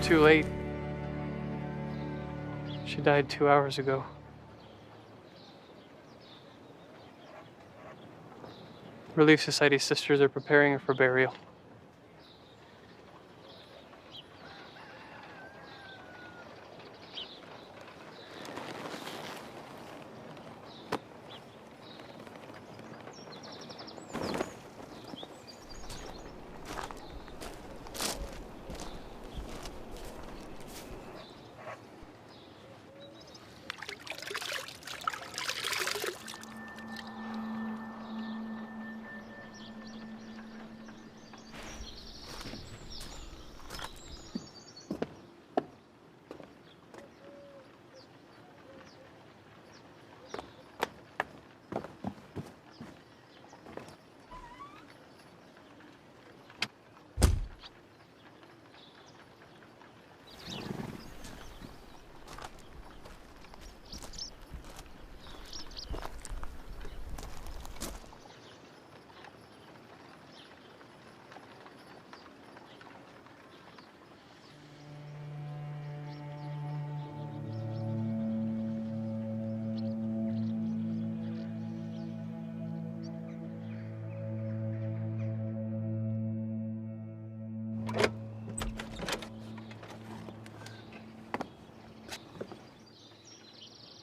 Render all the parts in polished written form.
too late. She died 2 hours ago. Relief Society sisters are preparing her for burial.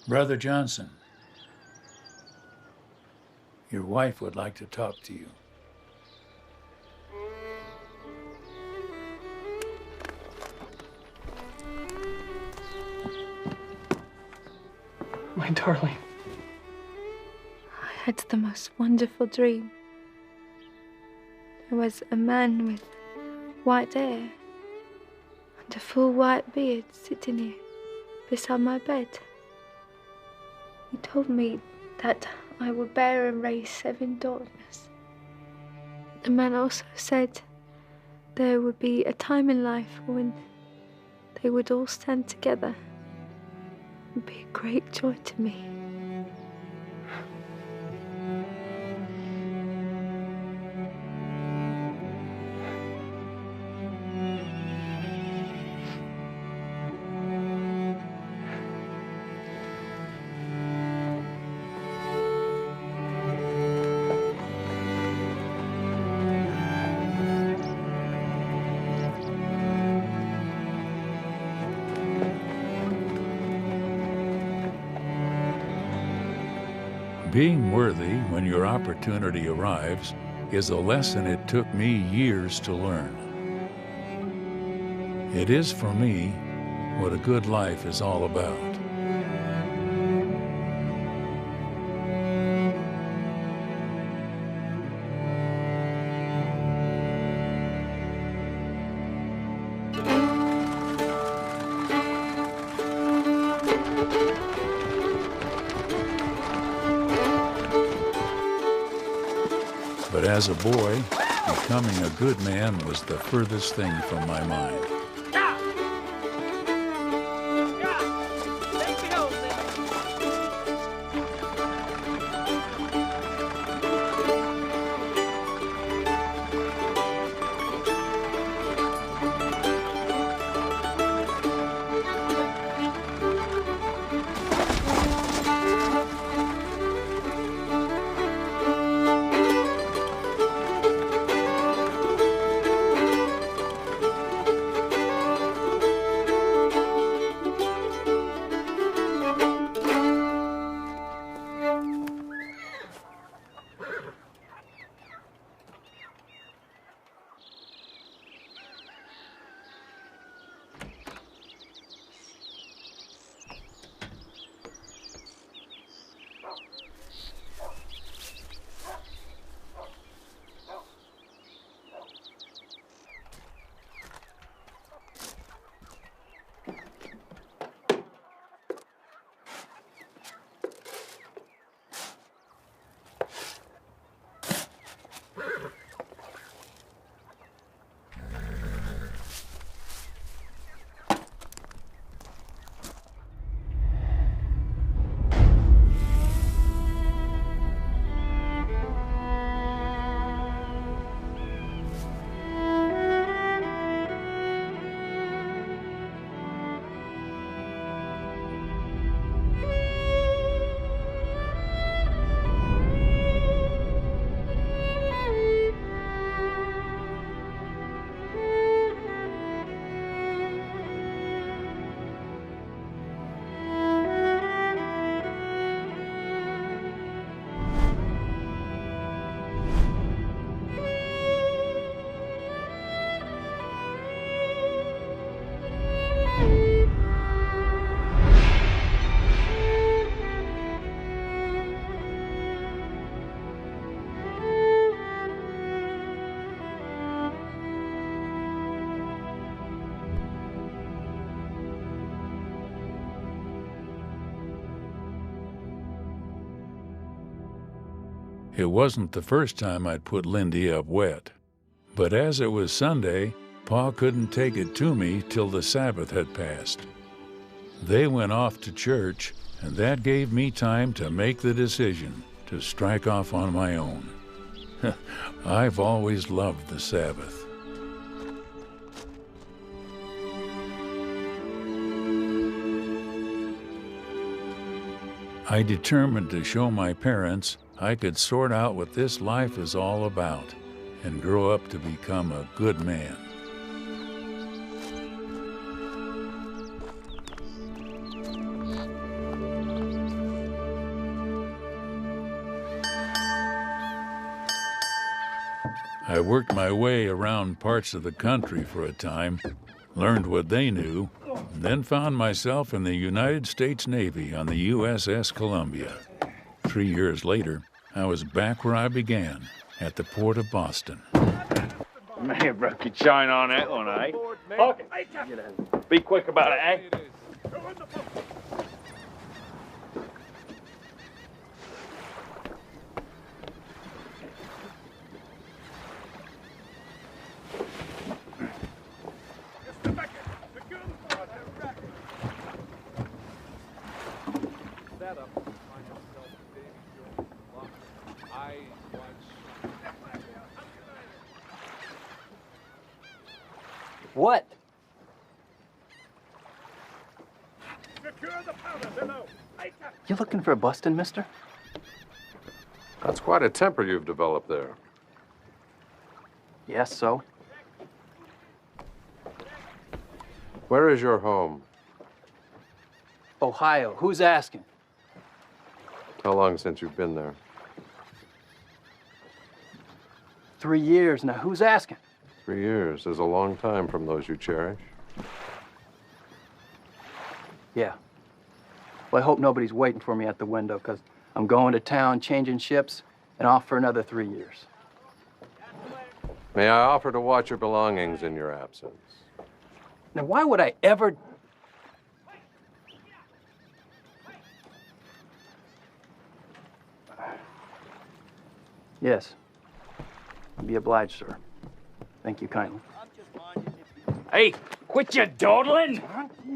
Brother Johnson, your wife would like to talk to you. My darling. I had the most wonderful dream. There was a man with white hair and a full white beard sitting here beside my bed. He told me that I would bear and raise 7 daughters. The man also said there would be a time in life when they would all stand together. It would be a great joy to me. Being worthy when your opportunity arrives is a lesson it took me years to learn. It is, for me, what a good life is all about. But as a boy, becoming a good man was the furthest thing from my mind. It wasn't the first time I'd put Lindy up wet. But as it was Sunday, Pa couldn't take it to me till the Sabbath had passed. They went off to church, and that gave me time to make the decision to strike off on my own. I've always loved the Sabbath. I determined to show my parents I could sort out what this life is all about and grow up to become a good man. I worked my way around parts of the country for a time, learned what they knew, and then found myself in the United States Navy on the USS Columbia. 3 years later, I was back where I began, at the port of Boston. May have broke your chain on that one, eh? Okay. Be quick about it, eh? What? You looking for a bustin', mister? That's quite a temper you've developed there. Yes, so? Where is your home? Ohio. Who's asking? How long since you've been there? 3 years. Now, who's asking? 3 years is a long time from those you cherish. Yeah. Well, I hope nobody's waiting for me at the window, because I'm going to town, changing ships, and off for another 3 years. May I offer to watch your belongings in your absence? Now, why would I ever... Yes. I'd be obliged, sir. Thank you kindly. Hey, quit your dawdling!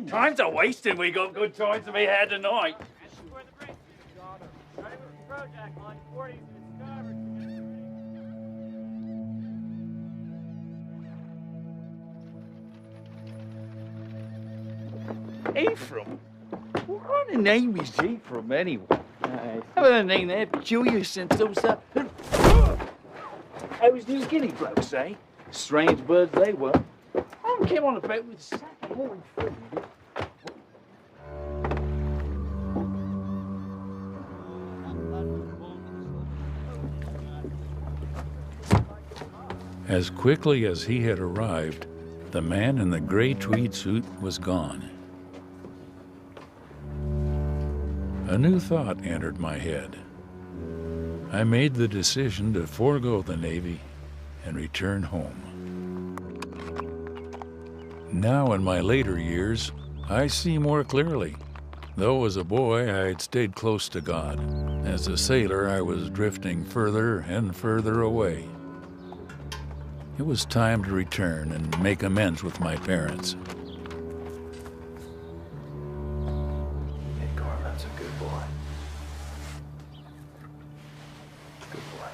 Time's a wasting. We got good times to be had tonight. Ephraim? What kind of name is Ephraim, anyway? I haven't named that peculiar since those, those New Guinea blokes, eh? Strange birds they were. I came on a boat with a sack of holy fruit. As quickly as he had arrived, the man in the gray tweed suit was gone. A new thought entered my head. I made the decision to forego the Navy and return home. Now in my later years, I see more clearly. Though as a boy I had stayed close to God, as a sailor I was drifting further and further away. It was time to return and make amends with my parents. That's a good boy. Good boy.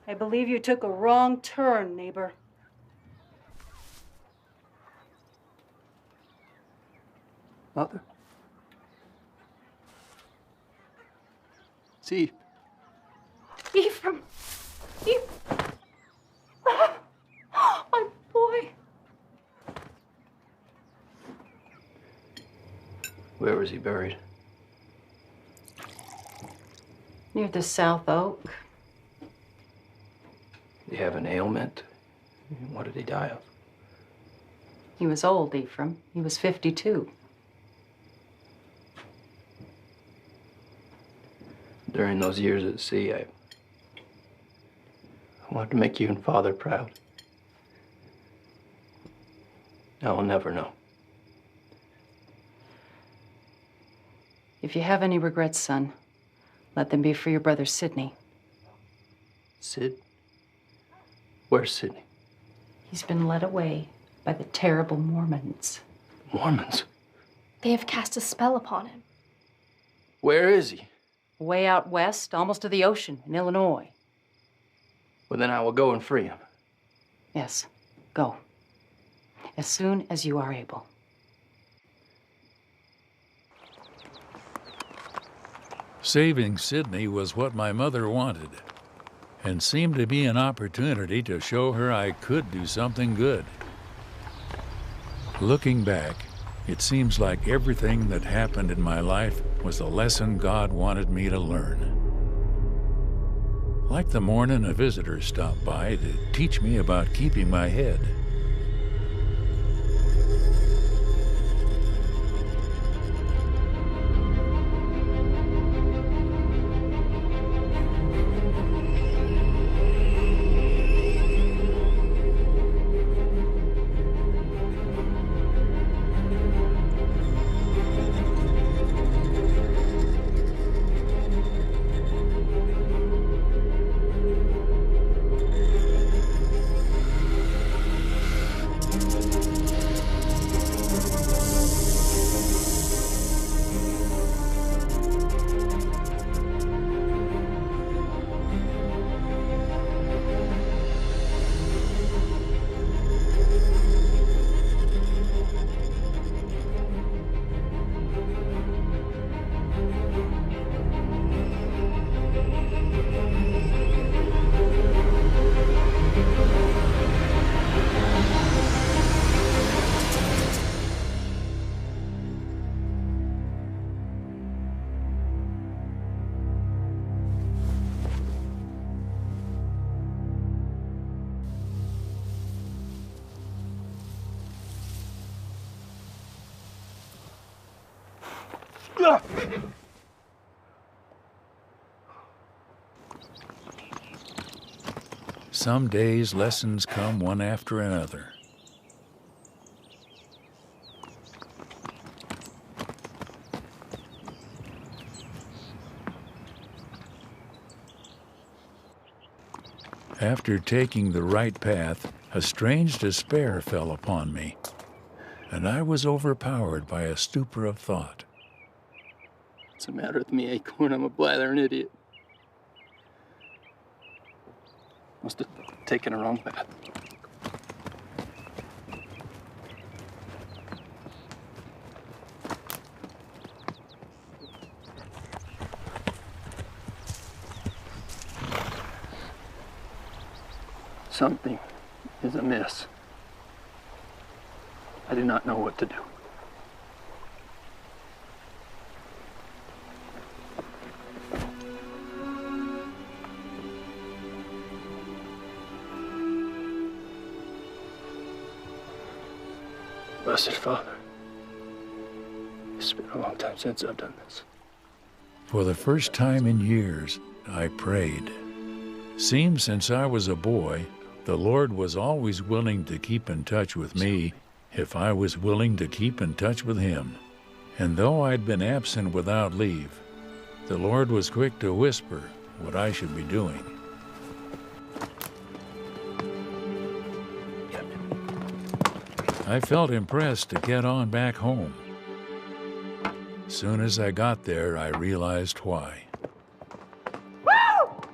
I believe you took a wrong turn, neighbor. Mother? See. Ephraim! My boy! Where was he buried? Near the South Oak. Did he have an ailment? What did he die of? He was old, Ephraim. He was 52. During those years at sea, I wanted to make you and Father proud. I will never know. If you have any regrets, son, let them be for your brother Sidney. Sid? Where's Sidney? He's been led away by the terrible Mormons. Mormons? They have cast a spell upon him. Where is he? Way out west, almost to the ocean, in Illinois. Well, then I will go and free him. Yes, go. As soon as you are able. Saving Sidney was what my mother wanted, and seemed to be an opportunity to show her I could do something good. Looking back, it seems like everything that happened in my life was a lesson God wanted me to learn. Like the morning a visitor stopped by to teach me about keeping my head. Some days lessons come one after another. After taking the right path, a strange despair fell upon me, and I was overpowered by a stupor of thought. What's the matter with me, Acorn? I'm a blathering idiot. Must have taken a wrong path. Something is amiss. I do not know what to do. Blessed Father, it's been a long time since I've done this. For the first time in years, I prayed. Seems since I was a boy, the Lord was always willing to keep in touch with me if I was willing to keep in touch with Him. And though I'd been absent without leave, the Lord was quick to whisper what I should be doing. I felt impressed to get on back home. Soon as I got there, I realized why. Woo!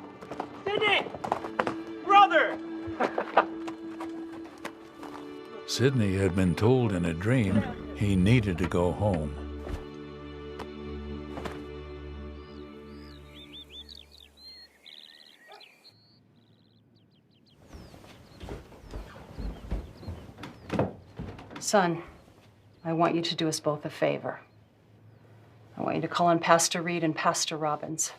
Did it! Brother! Sidney had been told in a dream he needed to go home. Son, I want you to do us both a favor. I want you to call on Pastor Reed and Pastor Robbins.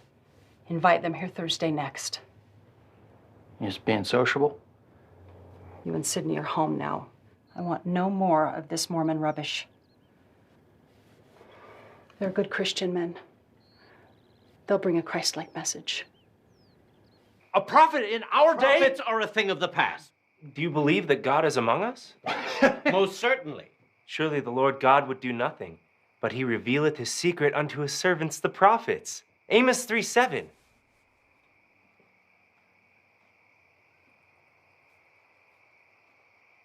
Invite them here Thursday next. You just being sociable? You and Sidney are home now. I want no more of this Mormon rubbish. They're good Christian men. They'll bring a Christ-like message. A prophet in our day? Prophets are a thing of the past. Do you believe that God is among us? Most certainly. Surely the Lord God would do nothing but but he revealeth his secret unto his servants the prophets. Amos 3:7.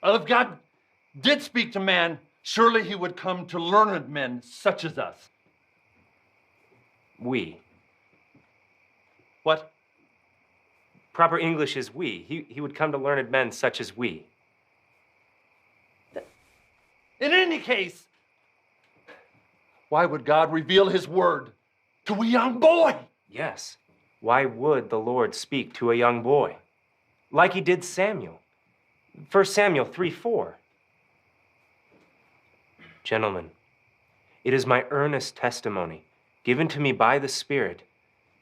Well, if God did speak to man, surely he would come to learned men such as us. We. What? Proper English is we. He would come to learned men such as we. In any case, why would God reveal his word to a young boy? Yes. Why would the Lord speak to a young boy? Like he did Samuel. 1 Samuel 3:4. Gentlemen, it is my earnest testimony, given to me by the Spirit,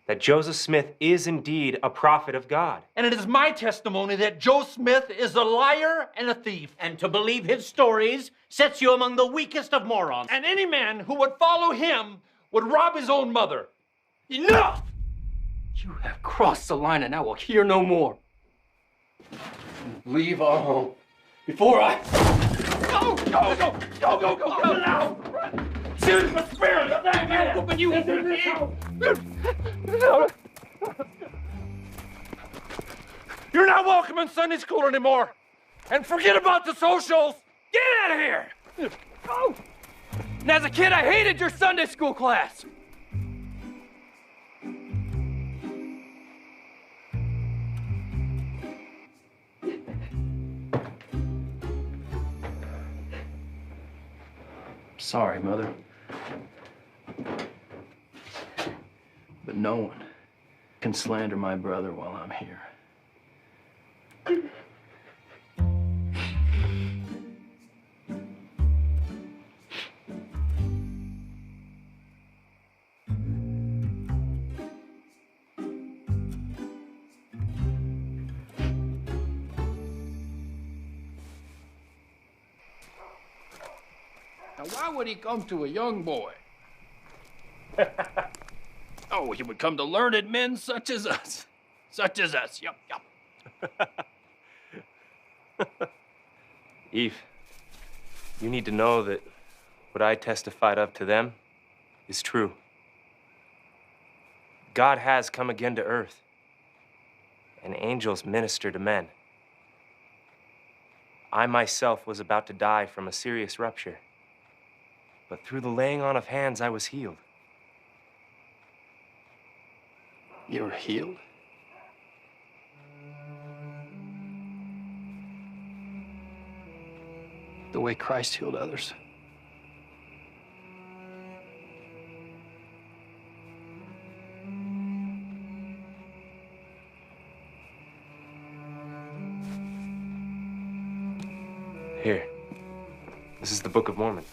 that Joseph Smith is indeed a prophet of God. And it is my testimony that Joe Smith is a liar and a thief. And to believe his stories sets you among the weakest of morons. And any man who would follow him would rob his own mother. Enough! You have crossed the line and I will hear no more. Leave our home before I... Go, go, go, go, go, go, go now! Shoot the spirit of that man! Open you into this house! You're not welcome in Sunday school anymore! And forget about the socials! Get out of here! Go! And as a kid, I hated your Sunday school class! Sorry, Mother. But no one can slander my brother while I'm here. Now, why would he come to a young boy? Oh, he would come to learned men such as us. Such as us, yup, yup. Eve, you need to know that what I testified of to them is true. God has come again to earth, and angels minister to men. I myself was about to die from a serious rupture, but through the laying on of hands, I was healed. You were healed? The way Christ healed others? Here, this is the Book of Mormon.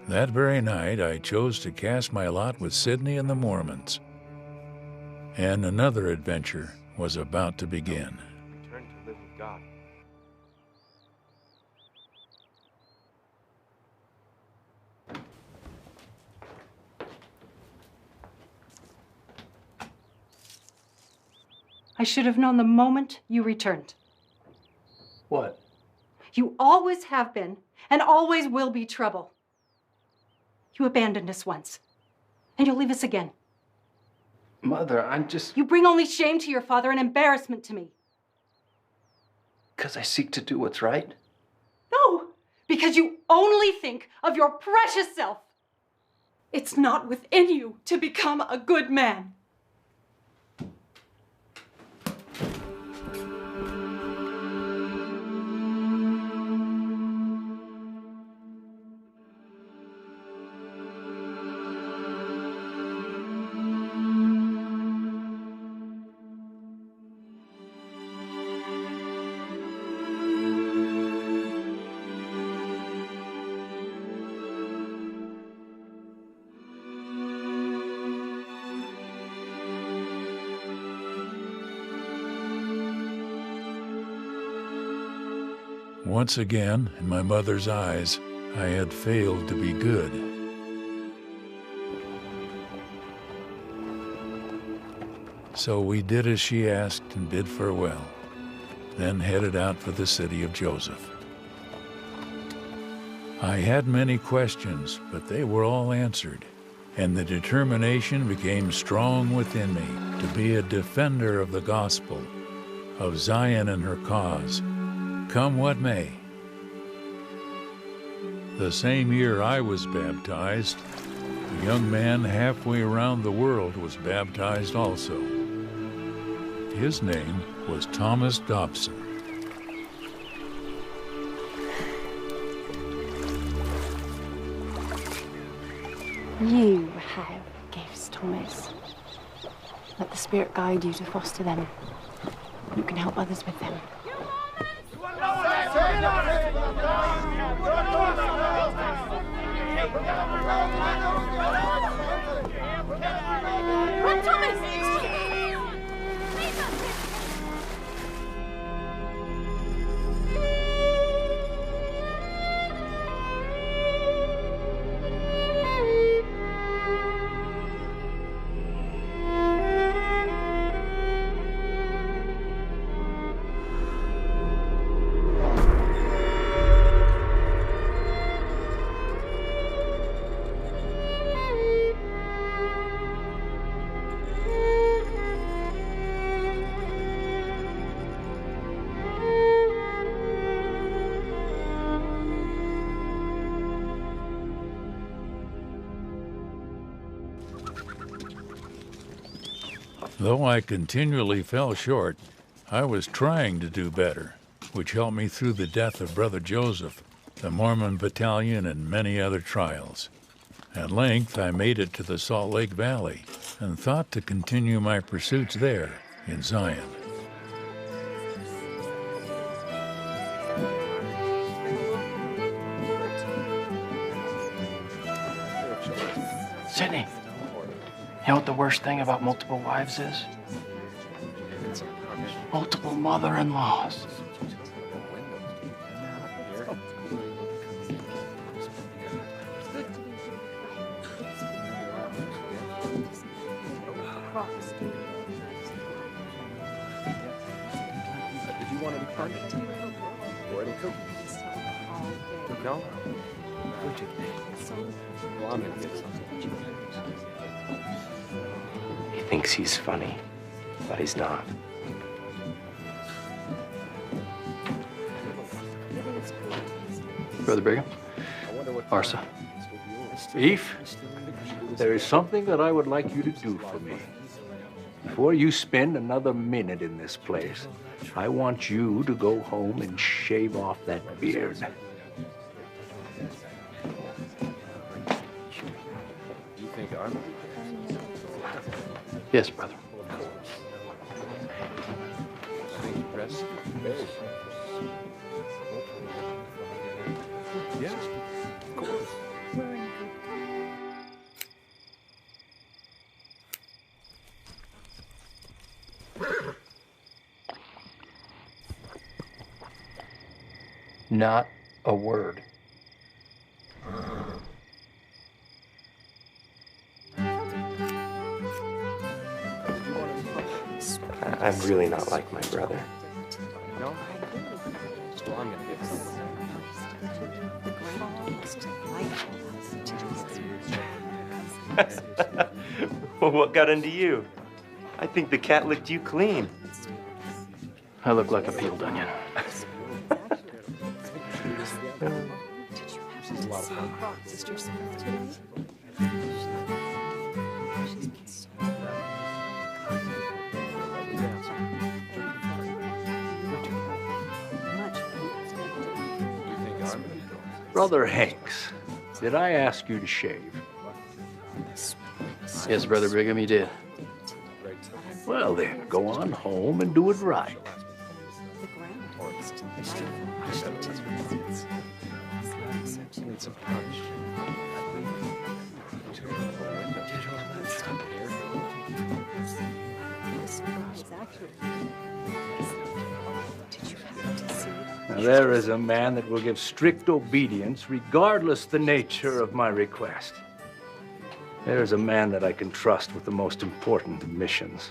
That very night, I chose to cast my lot with Sidney and the Mormons. And another adventure was about to begin. Return to live with God. I should have known the moment you returned. What? You always have been and always will be trouble. You abandoned us once, and you'll leave us again. Mother, I'm just... You bring only shame to your father and embarrassment to me. Because I seek to do what's right? No, because you only think of your precious self. It's not within you to become a good man. Once again, in my mother's eyes, I had failed to be good. So we did as she asked and bid farewell, then headed out for the city of Joseph. I had many questions, but they were all answered, and the determination became strong within me to be a defender of the gospel, of Zion and her cause, come what may. The same year I was baptized, a young man halfway around the world was baptized also. His name was Thomas Dobson. You have gifts, Thomas. Let the Spirit guide you to foster them. You can help others with them. Run, Thomas! Though I continually fell short, I was trying to do better, which helped me through the death of Brother Joseph, the Mormon battalion, and many other trials. At length, I made it to the Salt Lake Valley and thought to continue my pursuits there in Zion. Sidney, you know what the worst thing about multiple wives is? Multiple mother-in-laws. Did you want to be part of it? Or it'll cook? No? Would you? Well, I'm gonna get something. He thinks he's funny, but he's not. Brother Brigham? Arsa? Eve, there is something that I would like you to do for me. Before you spend another minute in this place, I want you to go home and shave off that beard. You think I'm... Yes, brother. Yes, of course. Not a word. I'm really not like my brother. No? Well, I'm gonna get Well, what got into you? I think the cat licked you clean. I look like a peeled onion. Brother Hanks, did I ask you to shave? Yes, Brother Brigham, you did. Well then, go on home and do it right. Now, there is a man that will give strict obedience regardless the nature of my request. There is a man that I can trust with the most important of missions.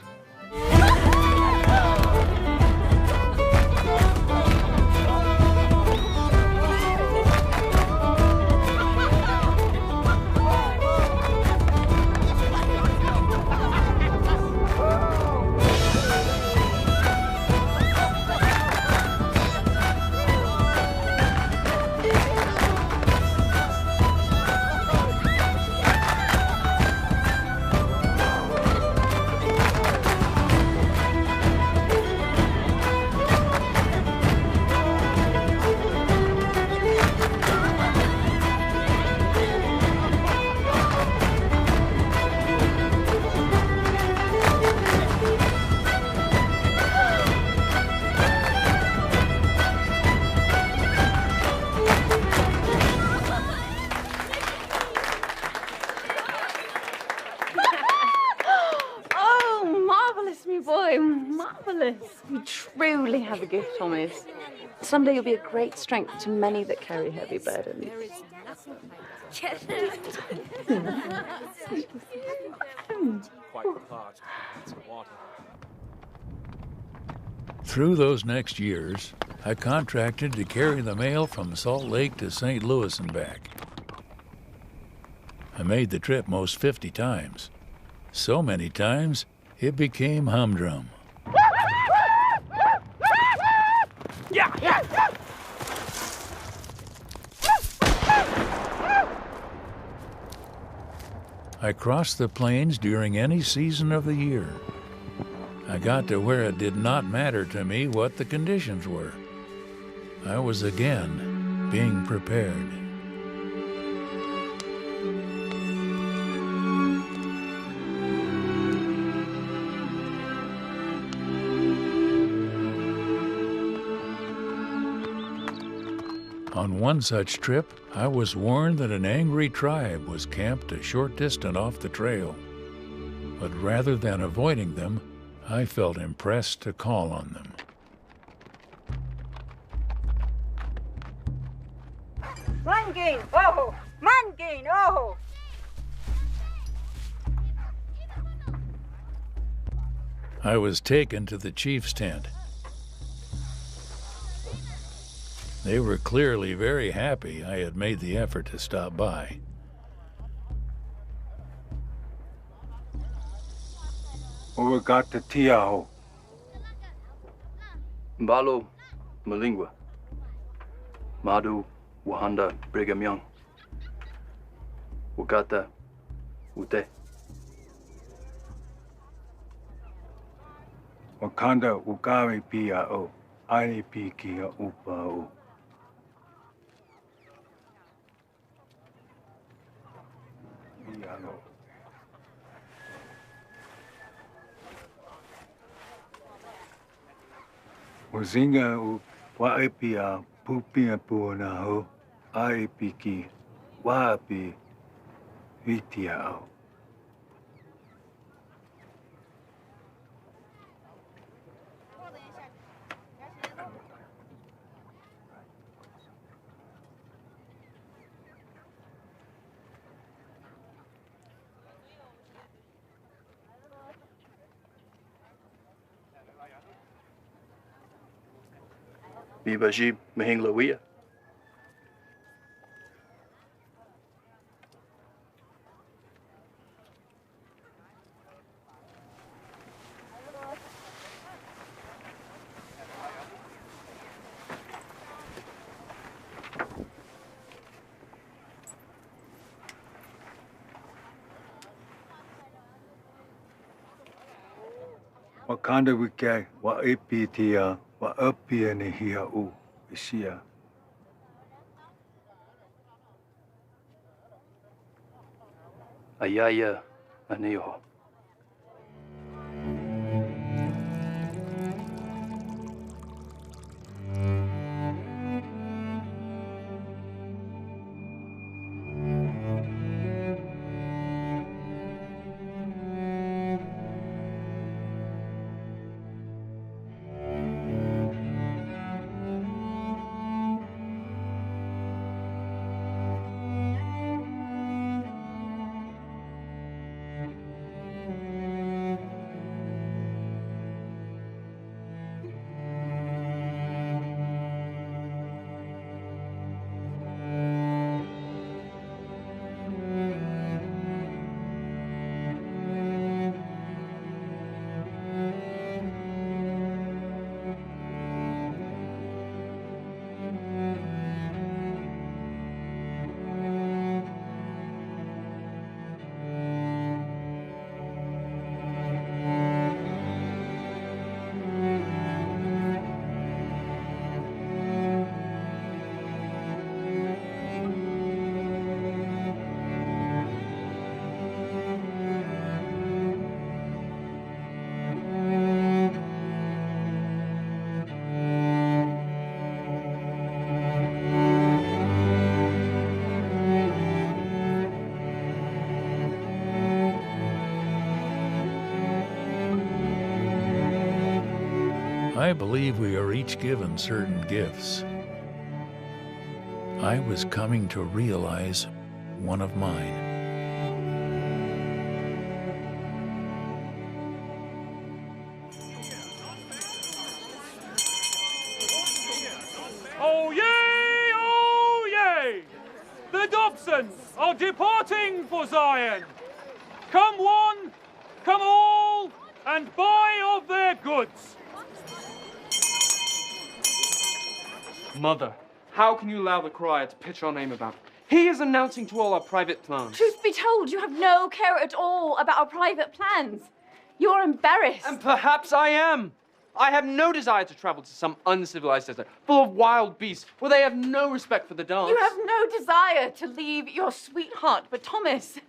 boy, marvellous. You truly have a gift, Thomas. Someday you'll be a great strength to many that carry heavy burdens. Through those next years, I contracted to carry the mail from Salt Lake to St. Louis and back. I made the trip most 50 times. So many times, it became humdrum. I crossed the plains during any season of the year. I got to where it did not matter to me what the conditions were. I was again being prepared. On one such trip, I was warned that an angry tribe was camped a short distance off the trail. But rather than avoiding them, I felt impressed to call on them. Mangin, oh! Mangin, oh! I was taken to the chief's tent. They were clearly very happy I had made the effort to stop by. Ovagata tiao. Mbalo Malingwa. Madu Wahanda Brigham Young. Wagata Ute. Wakanda ukami piao. Ani pikia upao. Wazinga u waipia pupia puona ho aipiki wapi vitiao. Bibaji Mahinglawia. Wakanda wike wa ipitia wa apia ni hia u isia. Ayaya Aneho. I believe we are each given certain gifts. I was coming to realize one of mine. Oh yay! Oh yay! The Dobsons are departing for Zion. Come one, come all, and buy of their goods. Mother, how can you allow the crier to pitch our name about? He is announcing to all our private plans. Truth be told, you have no care at all about our private plans. You're embarrassed. And perhaps I am. I have no desire to travel to some uncivilized desert full of wild beasts where they have no respect for the dance. You have no desire to leave your sweetheart, but Thomas,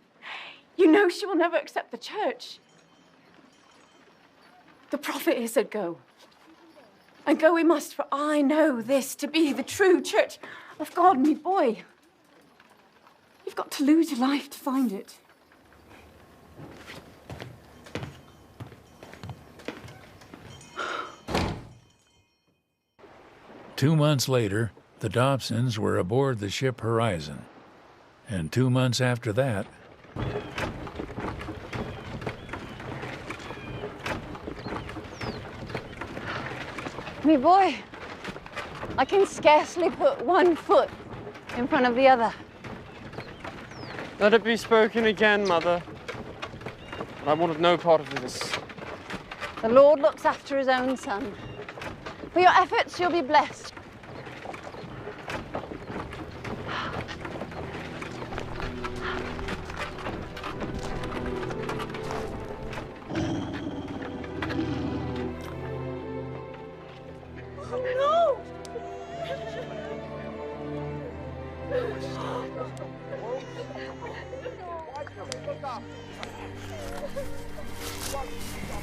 you know she will never accept the church. The prophet here said go. And go we must, for I know this to be the true church of God, me boy. You've got to lose your life to find it. Two months later, the Dobsons were aboard the ship Horizon. And 2 months after that, Me boy, I can scarcely put one foot in front of the other. Let it be spoken again, Mother. I wanted no part of this. The Lord looks after his own son. For your efforts, you'll be blessed.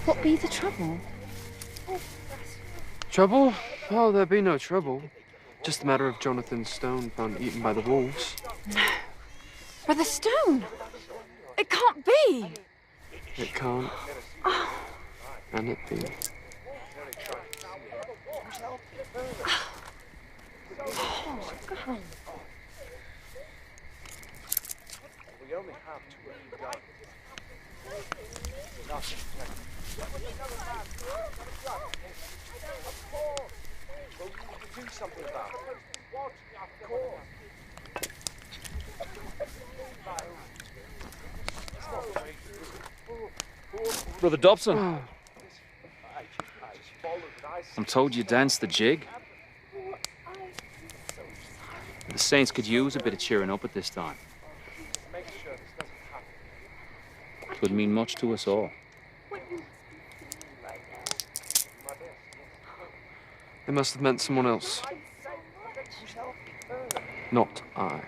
What be the trouble? Trouble? Oh, there'll be no trouble. Just a matter of Jonathan's stone found eaten by the wolves. No. Brother Stone! It can't be! It can't. Oh. Can it be? Oh, God. We only have 2 or 3 guys. Do something about it. What? Of course. Brother Dobson. I'm told you danced the jig. The saints could use a bit of cheering up at this time. It would mean much to us all. It must have meant someone else. Not I.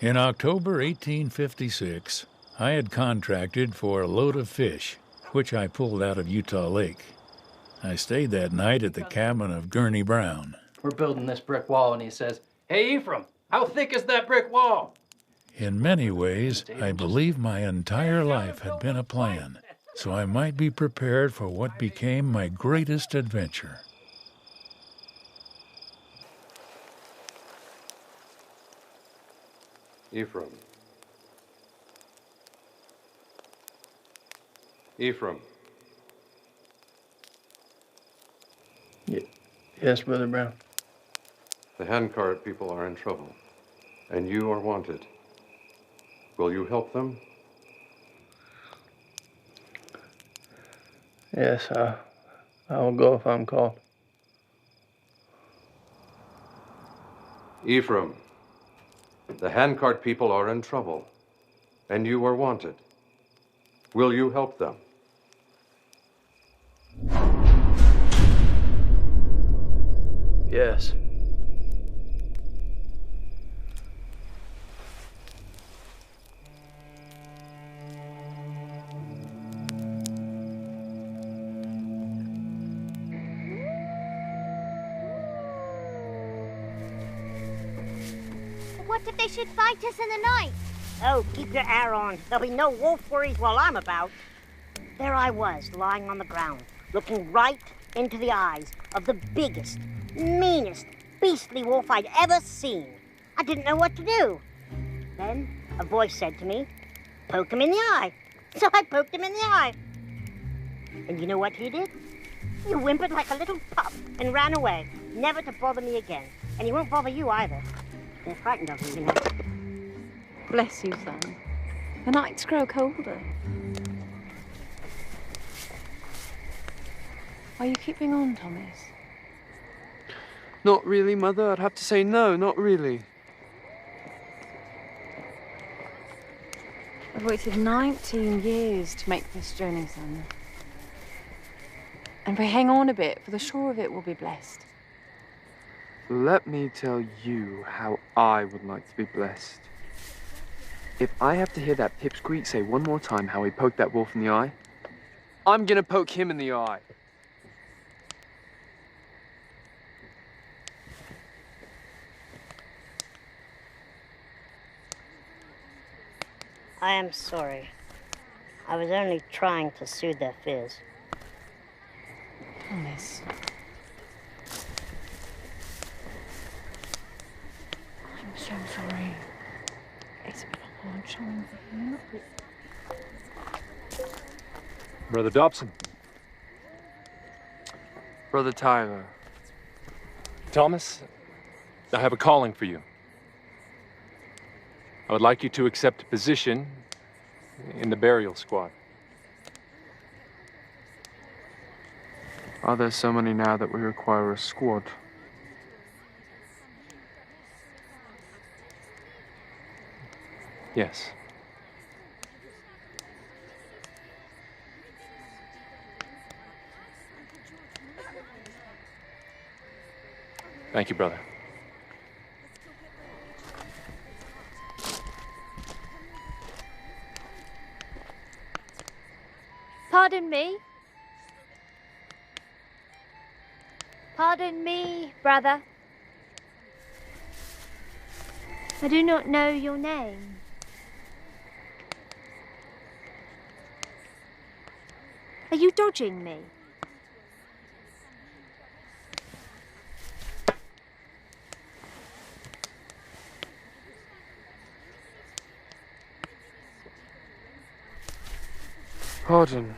in October 1856, I had contracted for a load of fish, which I pulled out of Utah Lake. I stayed that night at the cabin of Gurney Brown. We're building this brick wall, and he says, "Hey, Ephraim, how thick is that brick wall?" In many ways, I believe my entire life had been a plan, so I might be prepared for what became my greatest adventure. Ephraim. Ephraim. Yes, Brother Brown. The Handcart people are in trouble, and you are wanted. Will you help them? Yes, I will go if I'm called. Ephraim, the Handcart people are in trouble, and you are wanted. Will you help them? Yes. What if they should fight us in the night? Oh, keep your air on. There'll be no wolf worries while I'm about. There I was, lying on the ground, looking right into the eyes of the biggest, meanest, beastly wolf I'd ever seen. I didn't know what to do. Then a voice said to me, poke him in the eye. So I poked him in the eye. And you know what he did? He whimpered like a little pup and ran away, never to bother me again. And he won't bother you either. They're frightened of him, you know. Bless you, son. The nights grow colder. Are you keeping on, Thomas? Not really, Mother. I'd have to say no, not really. I've waited 19 years to make this journey, son. And if we hang on a bit, for the shore of it will be blessed. Let me tell you how I would like to be blessed. If I have to hear that pipsqueak say one more time how he poked that wolf in the eye, I'm gonna poke him in the eye. I am sorry. I was only trying to soothe their fears. Thomas. I'm so sorry. It's been a hard time for you. Brother Dobson. Brother Tyler. Thomas, I have a calling for you. I would like you to accept a position in the burial squad. Are there so many now that we require a squad? Yes. Thank you, brother. Pardon me. Pardon me, brother. I do not know your name. Are you dodging me? Pardon.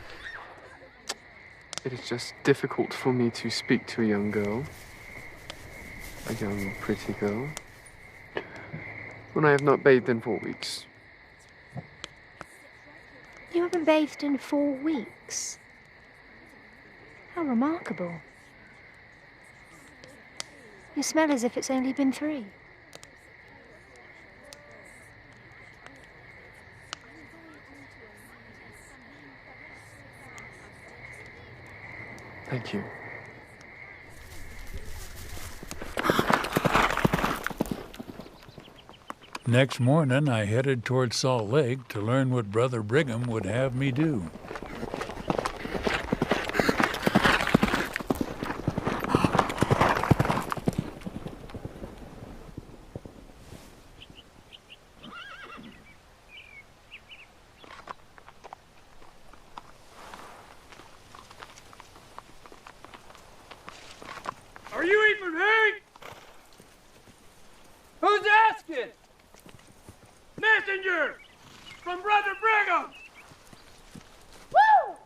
It is just difficult for me to speak to a young girl. A young, pretty girl. When I have not bathed in 4 weeks. You haven't bathed in 4 weeks. How remarkable. You smell as if it's only been 3. Thank you. Next morning, I headed toward Salt Lake to learn what Brother Brigham would have me do. Are you Ephraim Hanks? Who's asking? Messenger from Brother Brigham. Woo!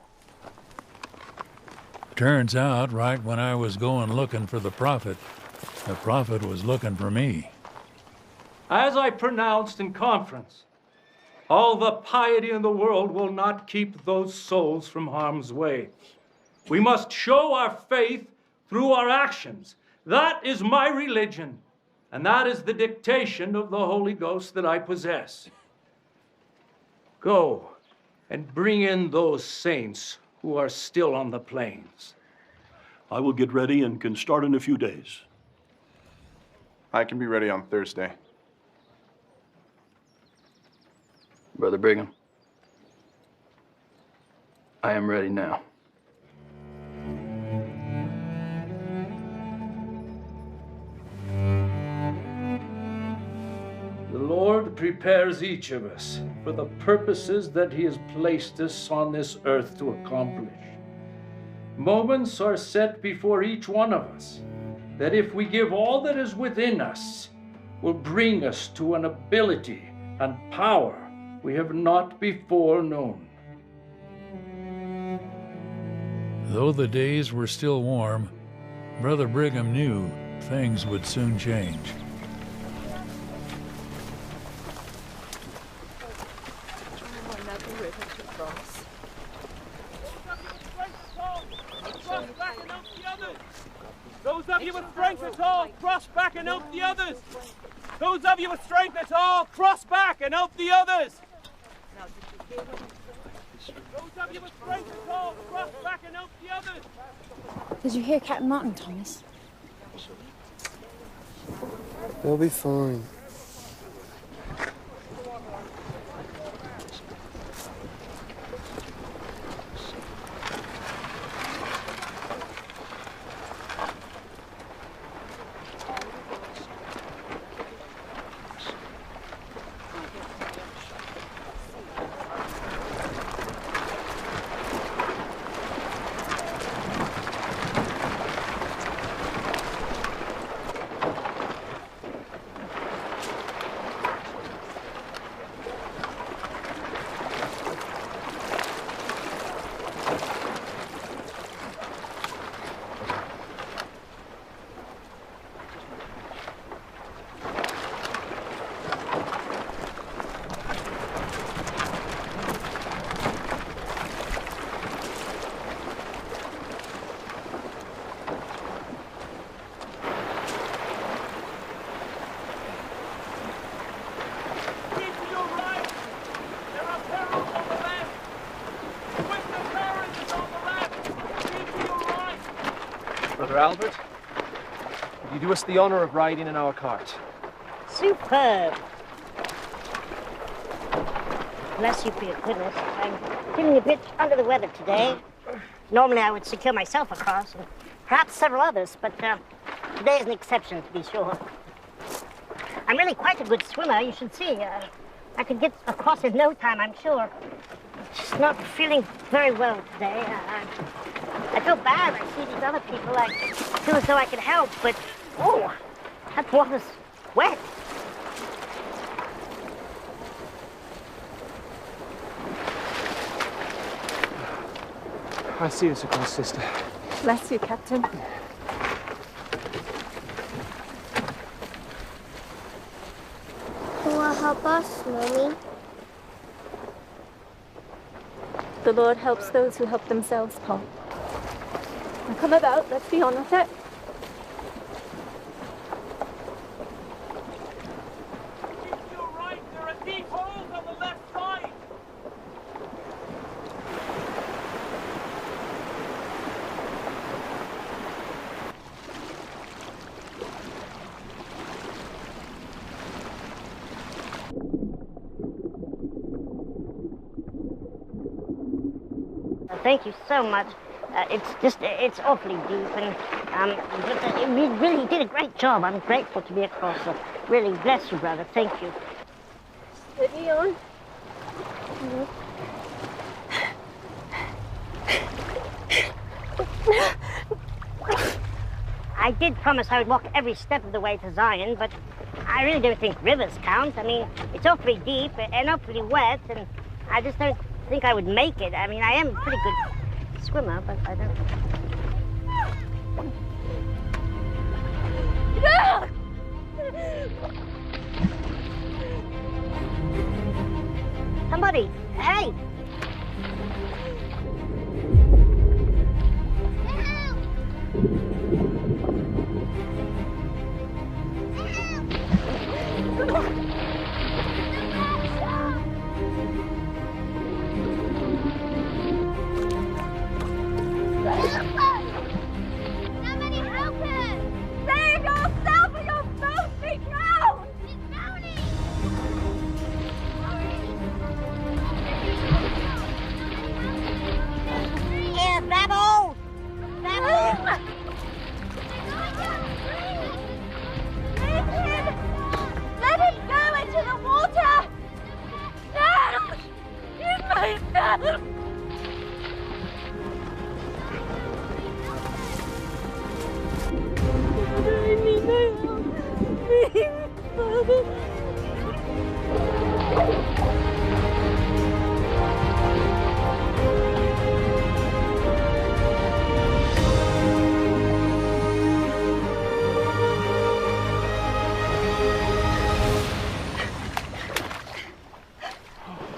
Turns out, right when I was going looking for the prophet was looking for me. As I pronounced in conference, all the piety in the world will not keep those souls from harm's way. We must show our faith through our actions. That is my religion, and that is the dictation of the Holy Ghost that I possess. Go and bring in those saints who are still on the plains. I will get ready and can start in a few days. I can be ready on Thursday. Brother Brigham, I am ready now. prepares each of us for the purposes that he has placed us on this earth to accomplish. Moments are set before each one of us that, if we give all that is within us, will bring us to an ability and power we have not before known. Though the days were still warm, Brother Brigham knew things would soon change. Those of you with strength at all, cross back and help the others. Those of you with strength at all, cross back and help the others. Those of you with strength at all, cross back and help the others. Did you hear Captain Martin, Thomas? They'll be fine. Brother Albert, will you do us the honor of riding in our cart? Superb. Bless you for your goodness. I'm feeling a bit under the weather today. Normally I would secure myself across, and perhaps several others, but today is an exception, to be sure. I'm really quite a good swimmer, you should see. I could get across in no time, I'm sure. Just not feeling very well today. I feel bad. I see these other people. I feel as though I could help, but oh, that water's wet. I see us across, sister. Bless you, Captain. Who will help us, Mommy? The Lord helps those who help themselves, Paul. Now come about, let's be on with it. There are deep holes on the left side. Thank you so much. It's awfully deep, and we really did a great job. I'm grateful to be across. Really, bless you, brother. Thank you. Steady on. I did promise I would walk every step of the way to Zion, but I really don't think rivers count. I mean, it's awfully deep and awfully wet, and I just don't think I would make it. I mean, I am a pretty good swimmer, but I don't... Somebody, hey!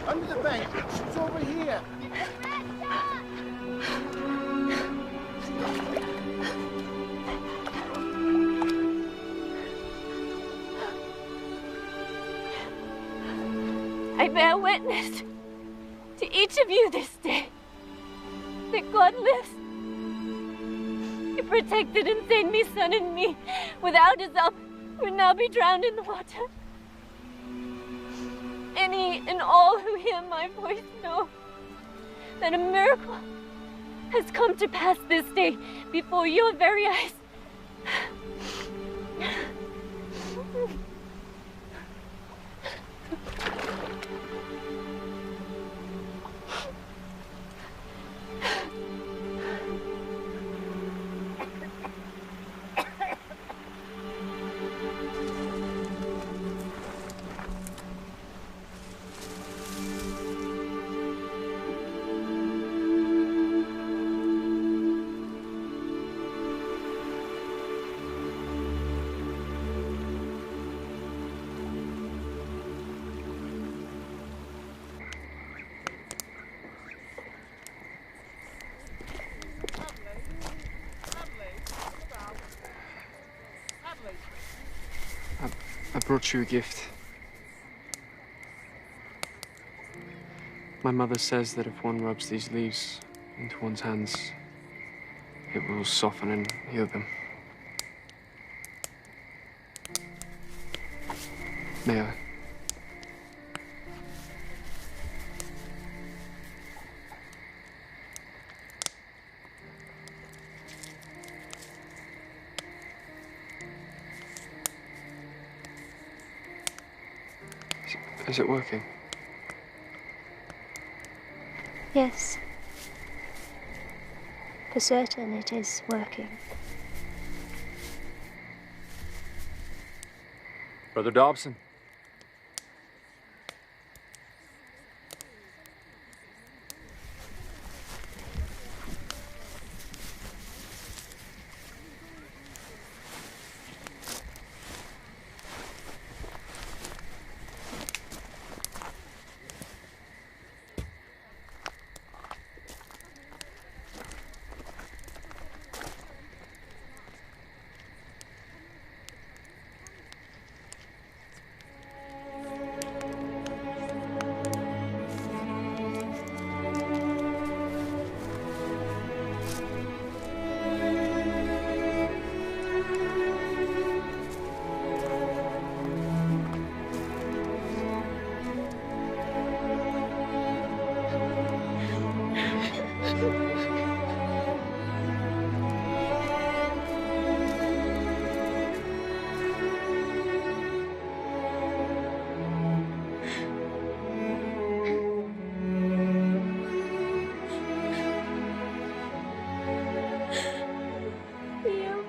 Under the bank. She's over here. I bear witness to each of you this day that God lives. He protected and saved me, son, and me. Without his help, we'd now be drowned in the water. Any and all who hear my voice know that a miracle has come to pass this day before your very eyes. I brought you a gift. My mother says that if one rubs these leaves into one's hands, it will soften and heal them. May I? Is it working? Yes. For certain it is working. Brother Dobson.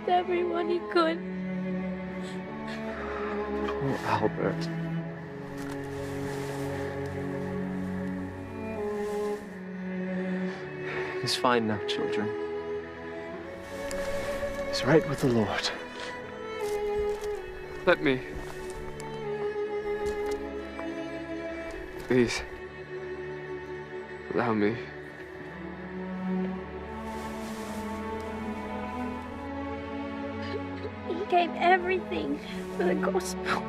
Everyone he could. Poor Albert. He's fine now, children. He's right with the Lord. Let me. Please. Allow me. He gave everything for the gospel.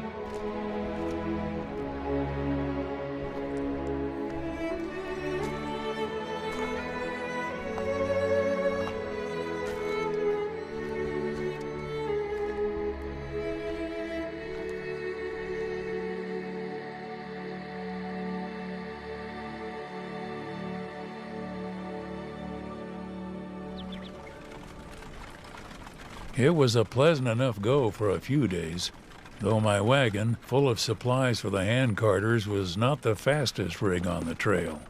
It was a pleasant enough go for a few days, though my wagon, full of supplies for the handcarters, was not the fastest rig on the trail.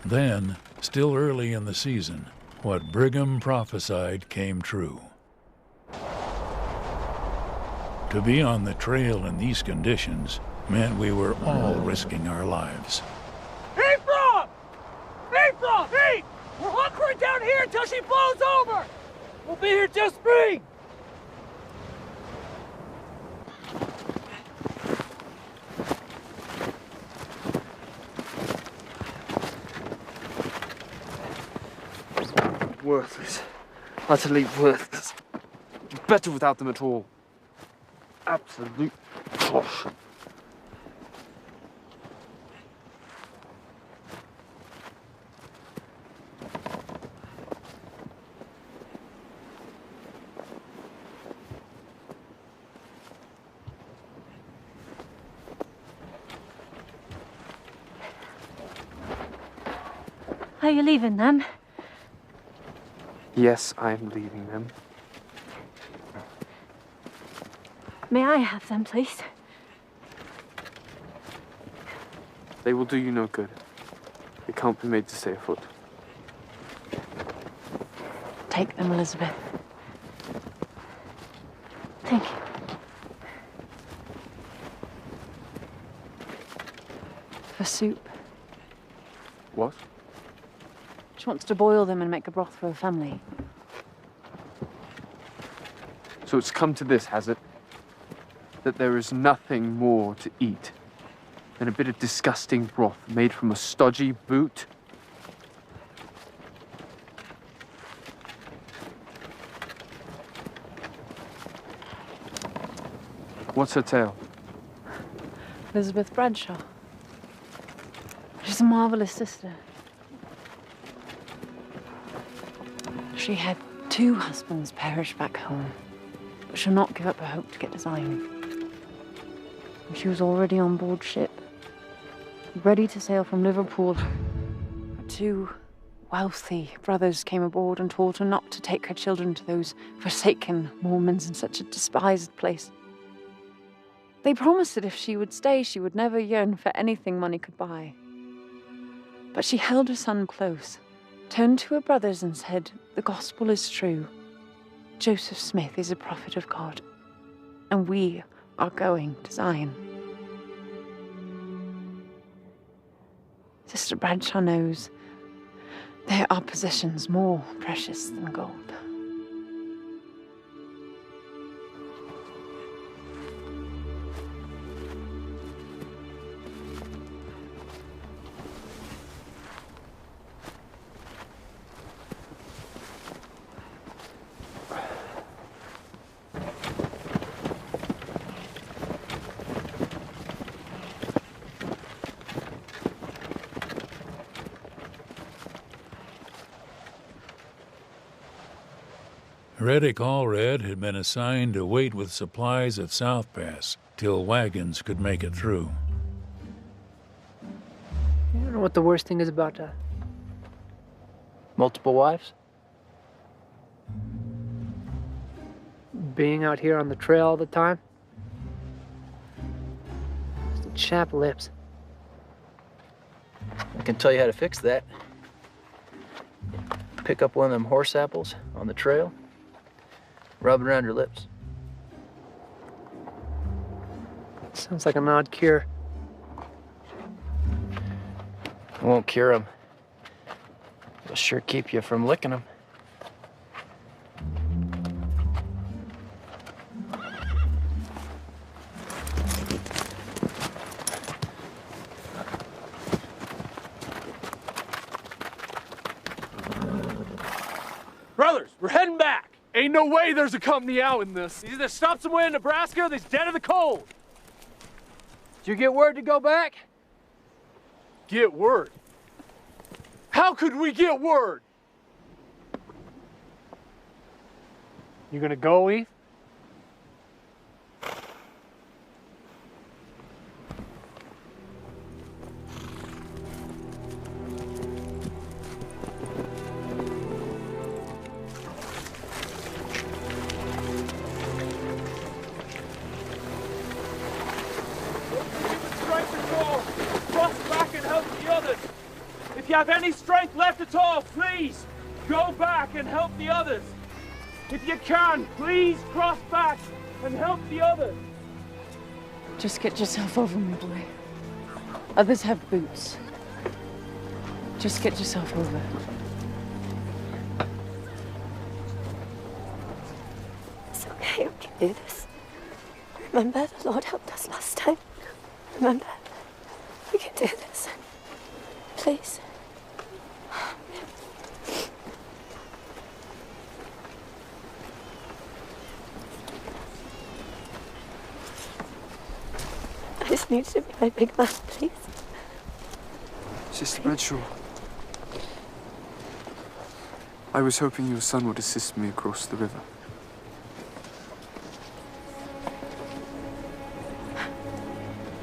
Then, still early in the season, what Brigham prophesied came true. To be on the trail in these conditions meant we were all risking our lives. Ephraim! Ephraim! Hey! We're hunkering down here until she blows over! We'll be here till spring! Worthless. Utterly worthless. Better without them at all. Absolute tosh. Are you leaving them? Yes, I am leaving them. May I have them, please? They will do you no good. They can't be made to stay afoot. Take them, Elizabeth. Thank you. For soup. What? She wants to boil them and make a broth for her family. So it's come to this, has it? That there is nothing more to eat than a bit of disgusting broth made from a stodgy boot? What's her tale? Elizabeth Bradshaw. She's a marvelous sister. She had 2 husbands perish back home, but she'll not give up her hope to get to Zion. And she was already on board ship, ready to sail from Liverpool. Her 2 wealthy brothers came aboard and told her not to take her children to those forsaken Mormons in such a despised place. They promised that if she would stay, she would never yearn for anything money could buy. But she held her son close, turned to her brothers and said, "The gospel is true. Joseph Smith is a prophet of God, and we are going to Zion." Sister Bradshaw knows there are possessions more precious than gold. Reddick Allred had been assigned to wait with supplies at South Pass till wagons could make it through. You know what the worst thing is about multiple wives? Being out here on the trail all the time? The chapped lips. I can tell you how to fix that. Pick up one of them horse apples on the trail, rub it around your lips. Sounds like an odd cure. It won't cure them. It'll sure keep you from licking them. Brothers, we're heading back. Ain't no way there's a company out in this. He's either stopped somewhere in Nebraska or he's dead of the cold. Did you get word to go back? Get word? How could we get word? You gonna go, Eve? If you have any strength left at all, please go back and help the others. If you can, please cross back and help the others. Just get yourself over, my boy. Others have boots. Just get yourself over. It's okay, we can do this. Remember, the Lord helped us last time. Remember, we can do this. Please. I just need you to be my big man, please. Sister Bradshaw, I was hoping your son would assist me across the river.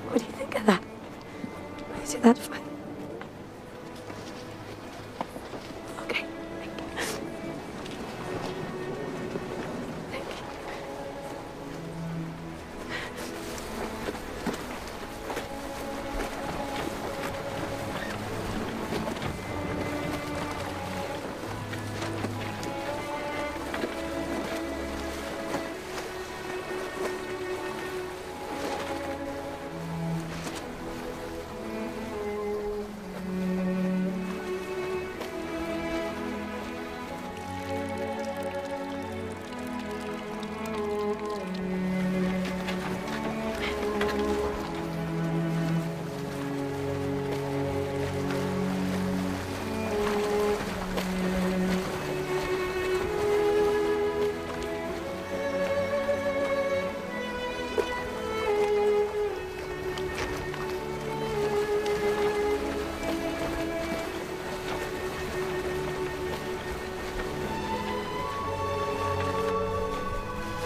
What do you think of that? Will you do that for me? Okay, thank you. Thank you.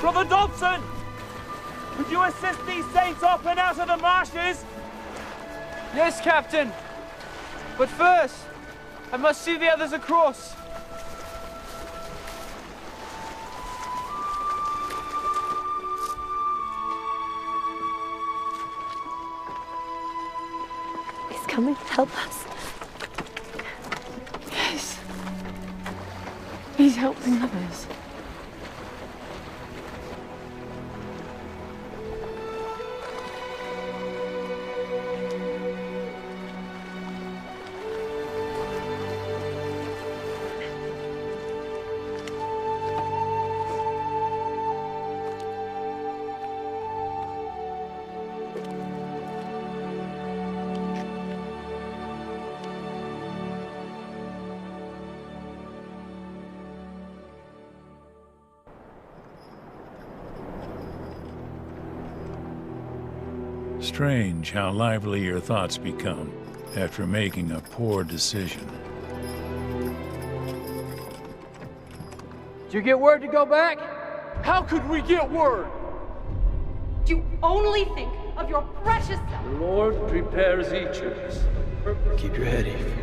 Brother Dobson! Could you assist these saints up and out of the marshes? Yes, Captain. But first, I must see the others across. He's coming to help us. Yes. He's helping others. Strange how lively your thoughts become after making a poor decision. Did you get word to go back? How could we get word? You only think of your precious self. The Lord prepares each of us. Keep your head, Eve.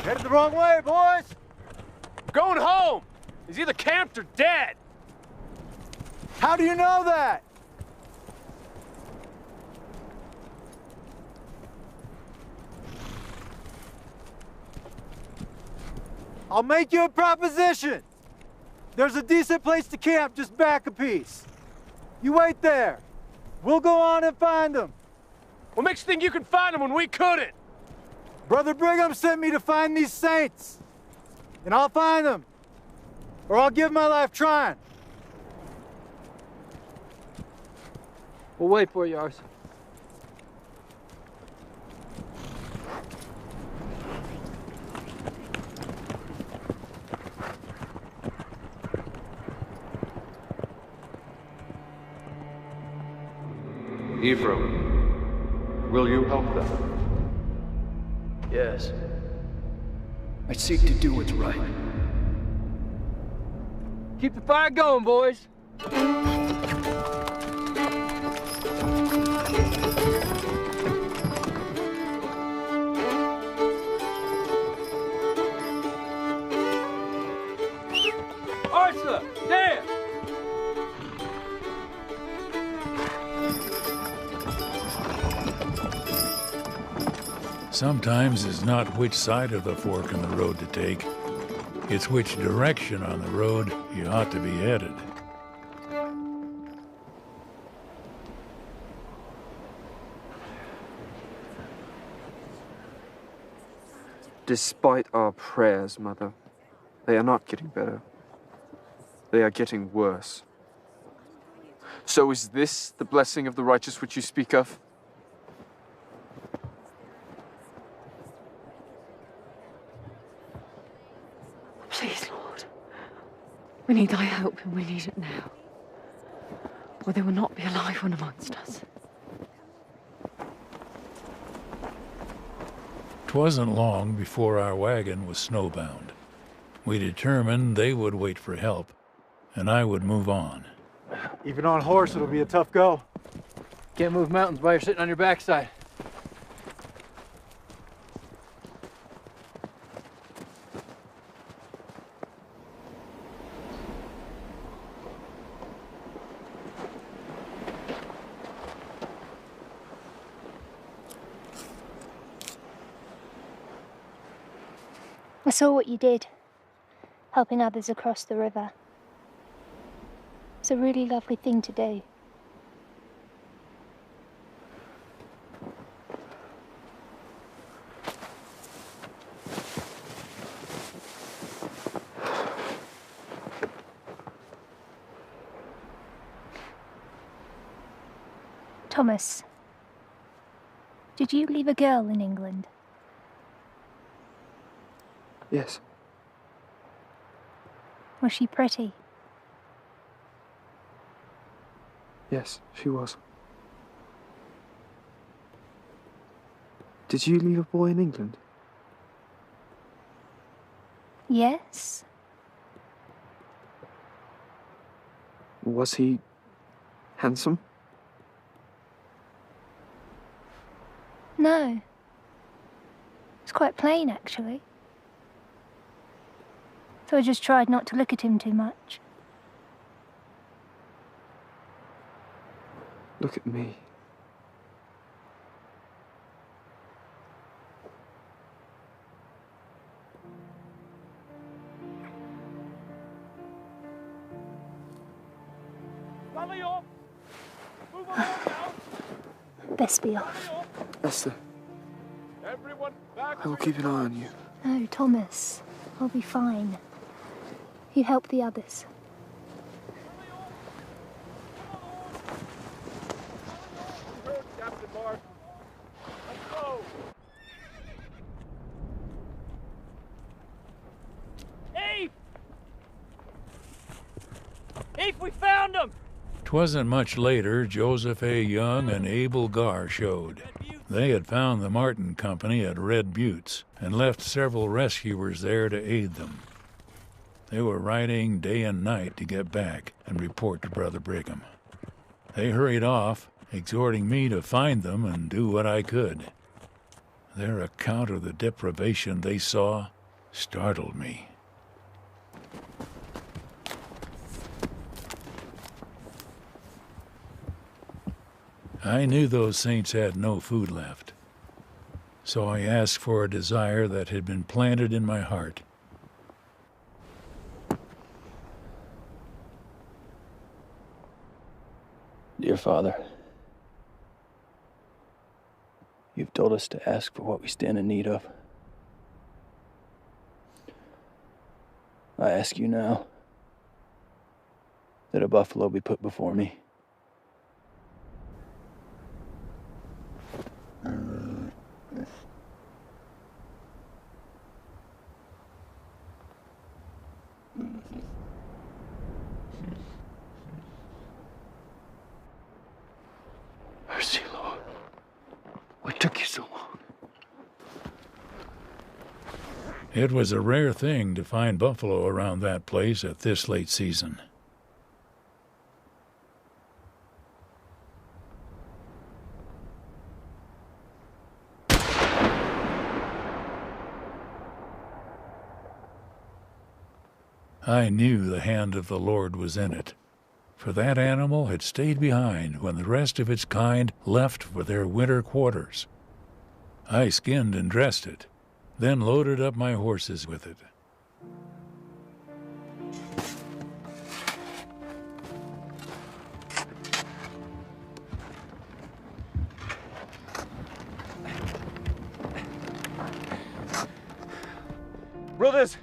Headed the wrong way, boys! Going home! He's either camped or dead! How do you know that? I'll make you a proposition. There's a decent place to camp just back a piece. You wait there. We'll go on and find them. What makes you think you can find them when we couldn't? Brother Brigham sent me to find these saints. And I'll find them. Or I'll give my life trying. We'll wait for you, Arthur. Ephraim, will you help them? Yes. I seek to do what's right. Keep the fire going, boys. Arthur, there! Sometimes it's not which side of the fork in the road to take. It's which direction on the road you ought to be headed. Despite our prayers, Mother, they are not getting better. They are getting worse. So is this the blessing of the righteous which you speak of? Please, Lord. We need thy help, and we need it now. Or there will not be a live one amongst us. 'Twasn't long before our wagon was snowbound. We determined they would wait for help, and I would move on. Even on horse, it'll be a tough go. Can't move mountains while you're sitting on your backside. I saw what you did, helping others across the river. It's a really lovely thing to do. Thomas, did you leave a girl in England? Yes. Was she pretty? Yes, she was. Did you leave a boy in England? Yes. Was he handsome? No. It's quite plain, actually. So I just tried not to look at him too much. Look at me. Best be off. Esther, I will keep an eye on you. No, Thomas. I'll be fine. You help the others. Eve, we found him! 'Twasn't much later, Joseph A. Young and Abel Gar showed. They had found the Martin Company at Red Buttes and left several rescuers there to aid them. They were riding day and night to get back and report to Brother Brigham. They hurried off, exhorting me to find them and do what I could. Their account of the deprivation they saw startled me. I knew those saints had no food left, so I asked for a desire that had been planted in my heart. Dear Father, you've told us to ask for what we stand in need of. I ask you now that a buffalo be put before me. Mercy, Lord. What took you so long? It was a rare thing to find buffalo around that place at this late season. I knew the hand of the Lord was in it, for that animal had stayed behind when the rest of its kind left for their winter quarters. I skinned and dressed it, then loaded up my horses with it. Brothers!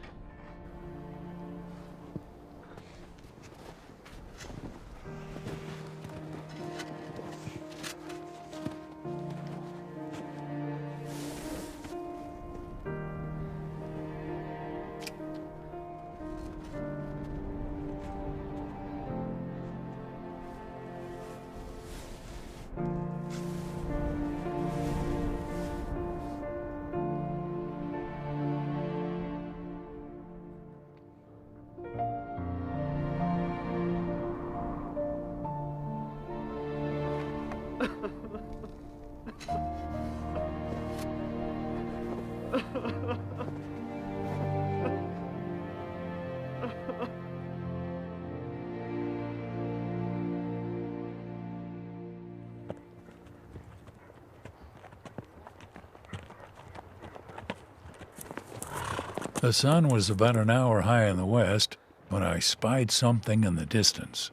The sun was about an hour high in the west when I spied something in the distance.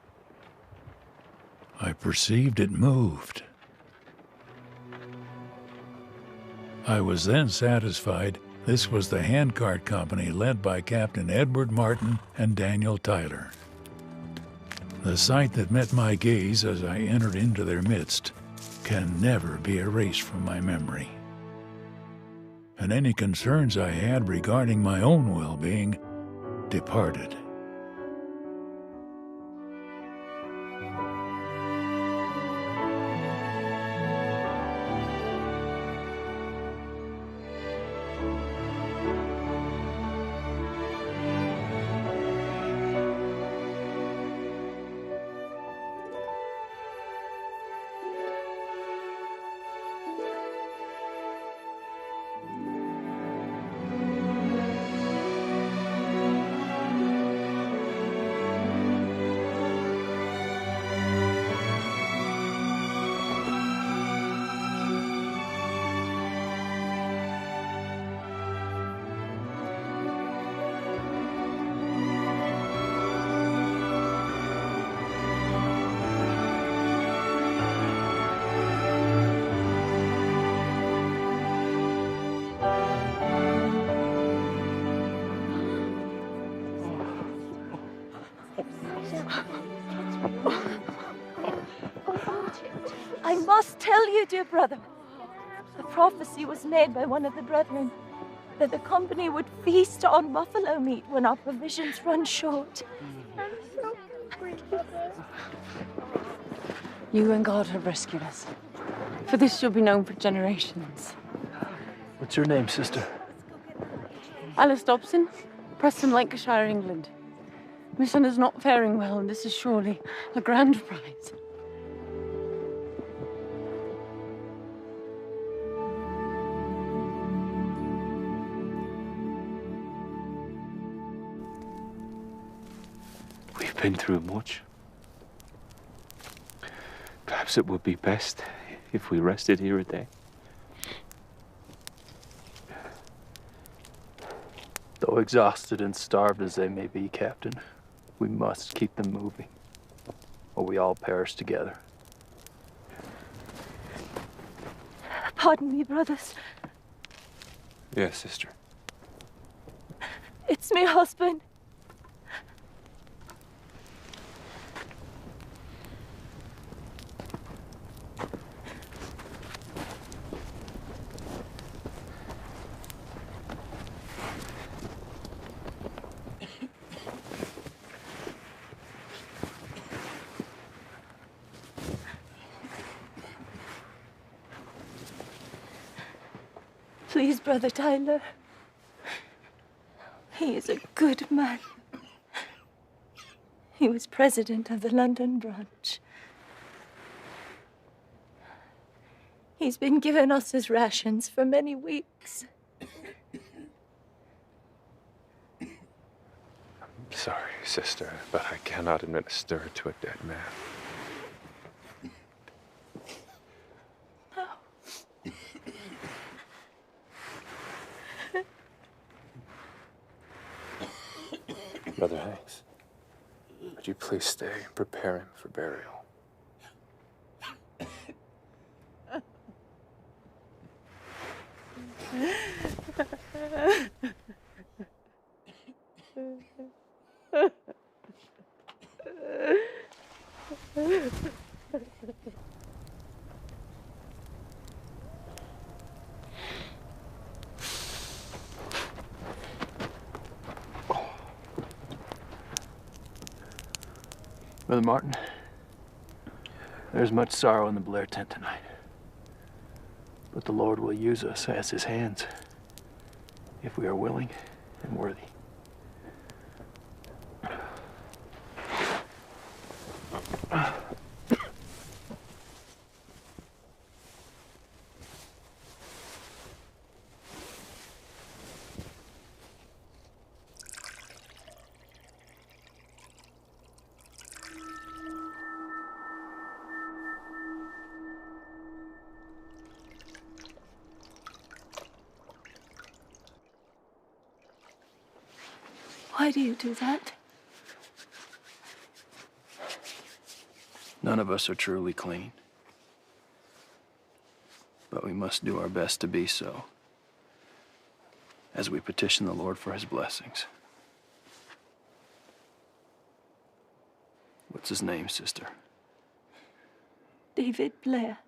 I perceived it moved. I was then satisfied this was the Handcart Company led by Captain Edward Martin and Daniel Tyler. The sight that met my gaze as I entered into their midst can never be erased from my memory. And any concerns I had regarding my own well-being departed. I must tell you, dear brother, the prophecy was made by one of the brethren that the company would feast on buffalo meat when our provisions run short. I'm so hungry, Mother. You and God have rescued us. For this shall be known for generations. What's your name, sister? Alice Dobson, Preston, Lancashire, England. My son is not faring well, and this is surely a grand prize. We've been through much. Perhaps it would be best if we rested here a day. Though exhausted and starved as they may be, Captain, we must keep them moving, or we all perish together. Pardon me, brothers. Yes, sister. It's me husband. Please, Brother Tyler. He is a good man. He was president of the London branch. He's been giving us his rations for many weeks. I'm sorry, sister, but I cannot administer to a dead man. Brother Hanks, would you please stay and prepare him for burial? Brother Martin, there's much sorrow in the Blair tent tonight. But the Lord will use us as his hands if we are willing and worthy. Why do you do that? None of us are truly clean. But we must do our best to be so as we petition the Lord for his blessings. What's his name, sister? David Blair.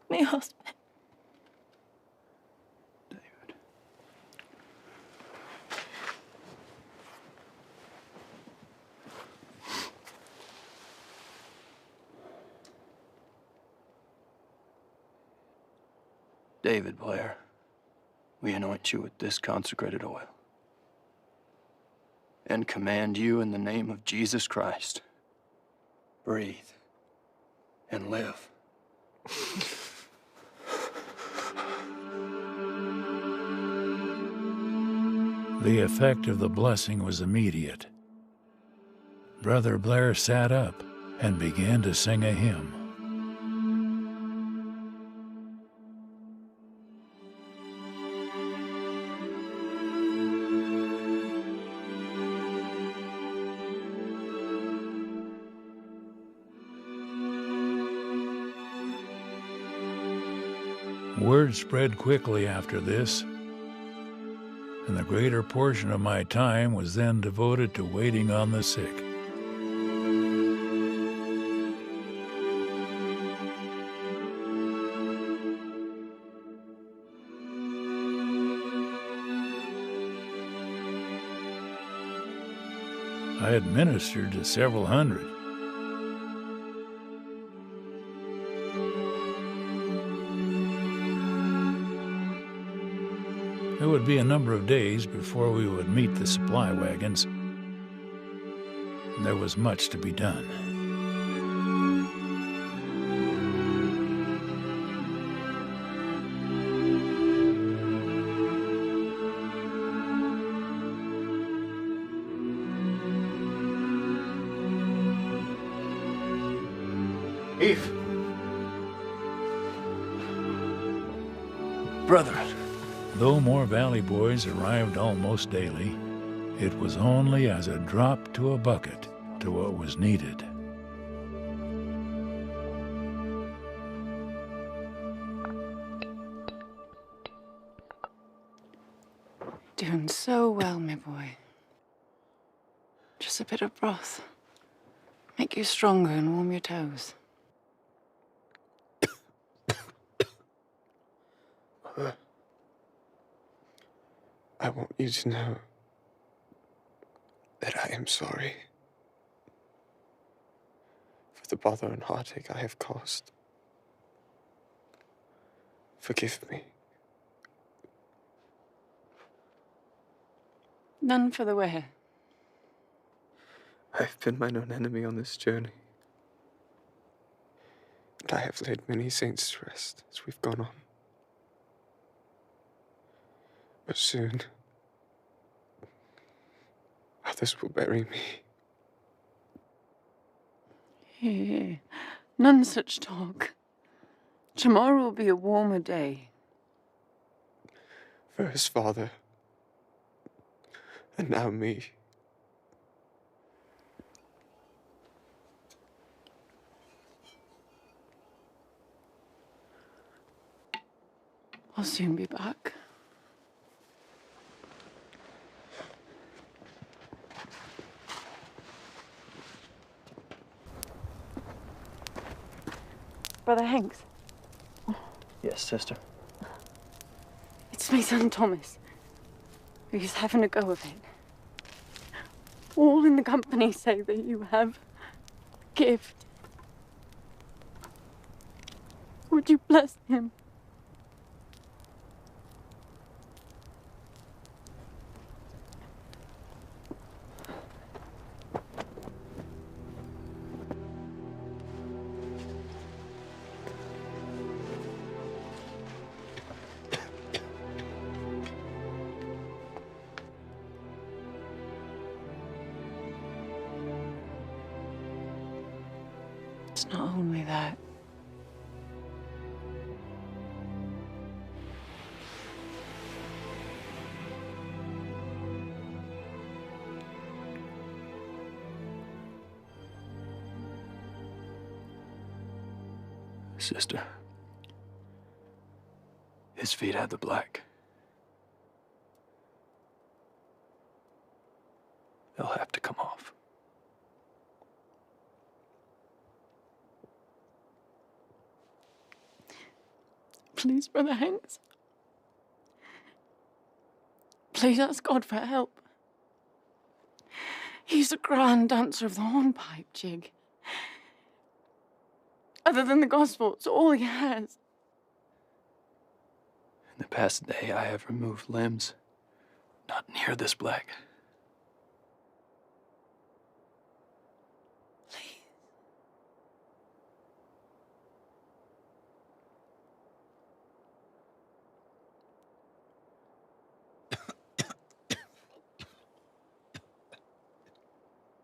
My husband. David Blair, we anoint you with this consecrated oil and command you in the name of Jesus Christ, breathe and live. The effect of the blessing was immediate. Brother Blair sat up and began to sing a hymn. Word spread quickly after this, and the greater portion of my time was then devoted to waiting on the sick. I had ministered to several hundred. There would be a number of days before we would meet the supply wagons. There was much to be done. Eve! Brother! Though more Valley boys arrived almost daily, it was only as a drop to a bucket to what was needed. Doing so well, my boy. Just a bit of broth. Make you stronger and warm your toes. I want you to know that I am sorry for the bother and heartache I have caused. Forgive me. None for the wear. I have been mine own enemy on this journey, and I have laid many saints to rest as we've gone on. But soon, others will bury me. Here, none such talk. Tomorrow will be a warmer day. First, Father, And now me. I'll soon be back. Brother Hanks. Yes, sister. It's my son Thomas. He's having a go of it. All in the company say that you have a gift. Would you bless him? It's not only that. Sister, his feet have the black. They'll have to come off. Please, Brother Hanks. Please ask God for help. He's a grand dancer of the hornpipe jig. Other than the gospel, it's all he has. In the past day, I have removed limbs not near this black.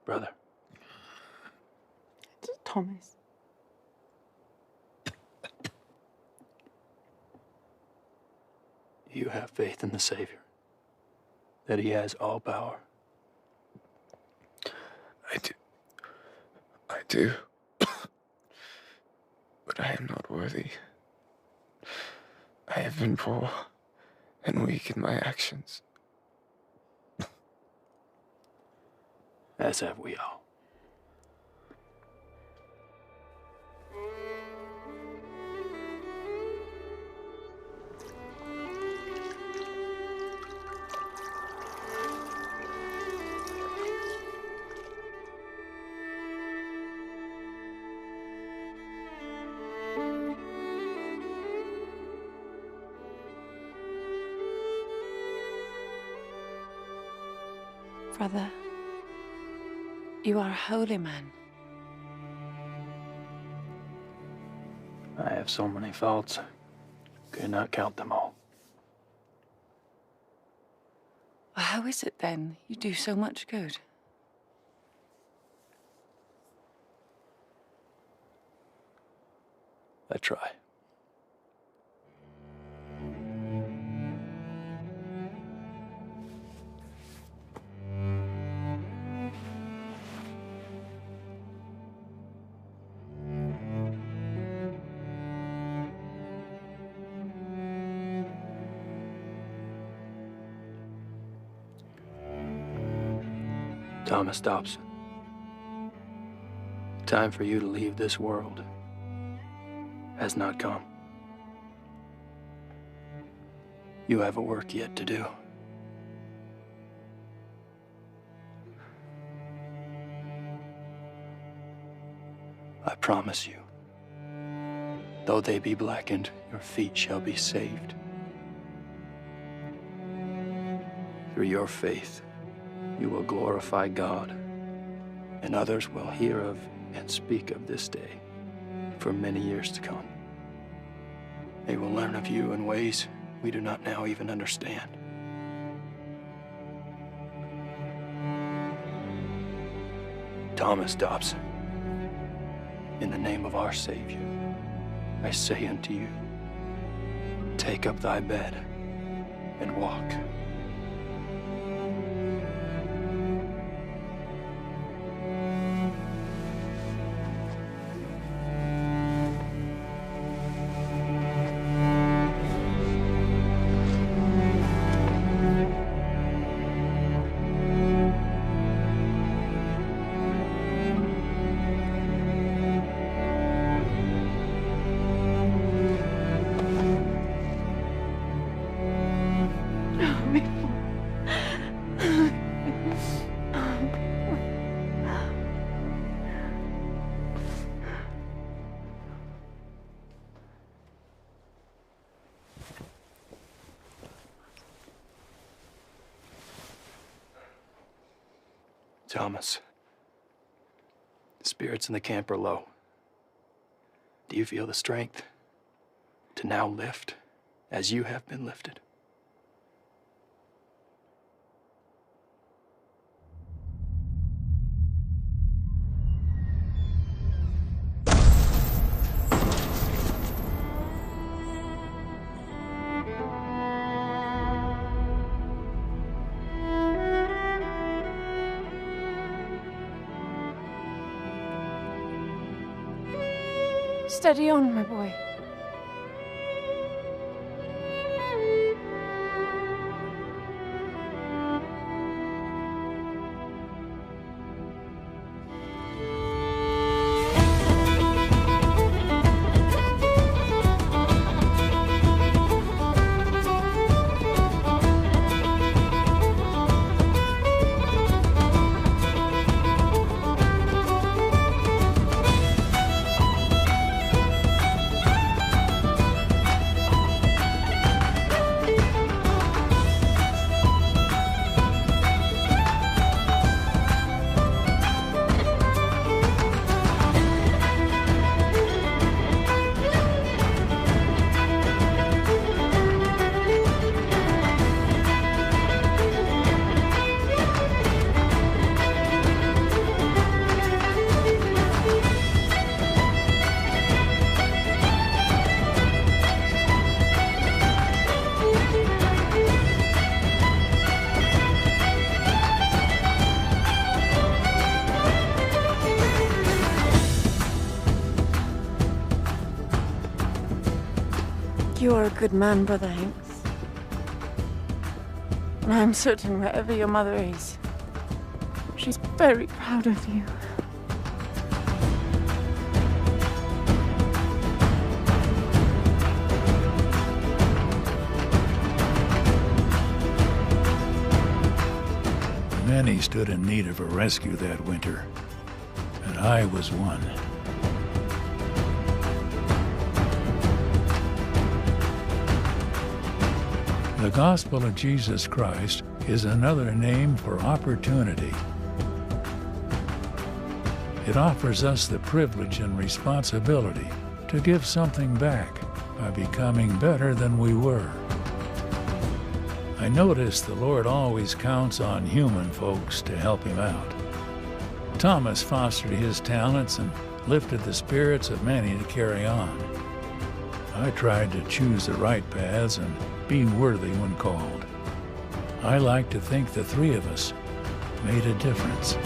Brother. It's Thomas. You have faith in the Savior, that he has all power. I do. I do. But I am not worthy. I have been poor and weak in my actions. As have we all. Brother, you are a holy man. I have so many faults, could not count them all. Well, how is it then you do so much good? I try. Thomas Dobson, time for you to leave this world has not come. You have a work yet to do. I promise you, though they be blackened, your feet shall be saved. Through your faith, you will glorify God, and others will hear of and speak of this day for many years to come. They will learn of you in ways we do not now even understand. Thomas Dobson, in the name of our Savior, I say unto you, take up thy bed and walk. Thomas, the spirits in the camp are low. Do you feel the strength to now lift as you have been lifted? Steady on, my boy. You are a good man, Brother Hanks. And I'm certain wherever your mother is, she's very proud of you. Many stood in need of a rescue that winter, and I was one. The gospel of Jesus Christ is another name for opportunity. It offers us the privilege and responsibility to give something back by becoming better than we were. I notice the Lord always counts on human folks to help him out. Thomas fostered his talents and lifted the spirits of many to carry on. I tried to choose the right paths and be worthy when called. I like to think the three of us made a difference.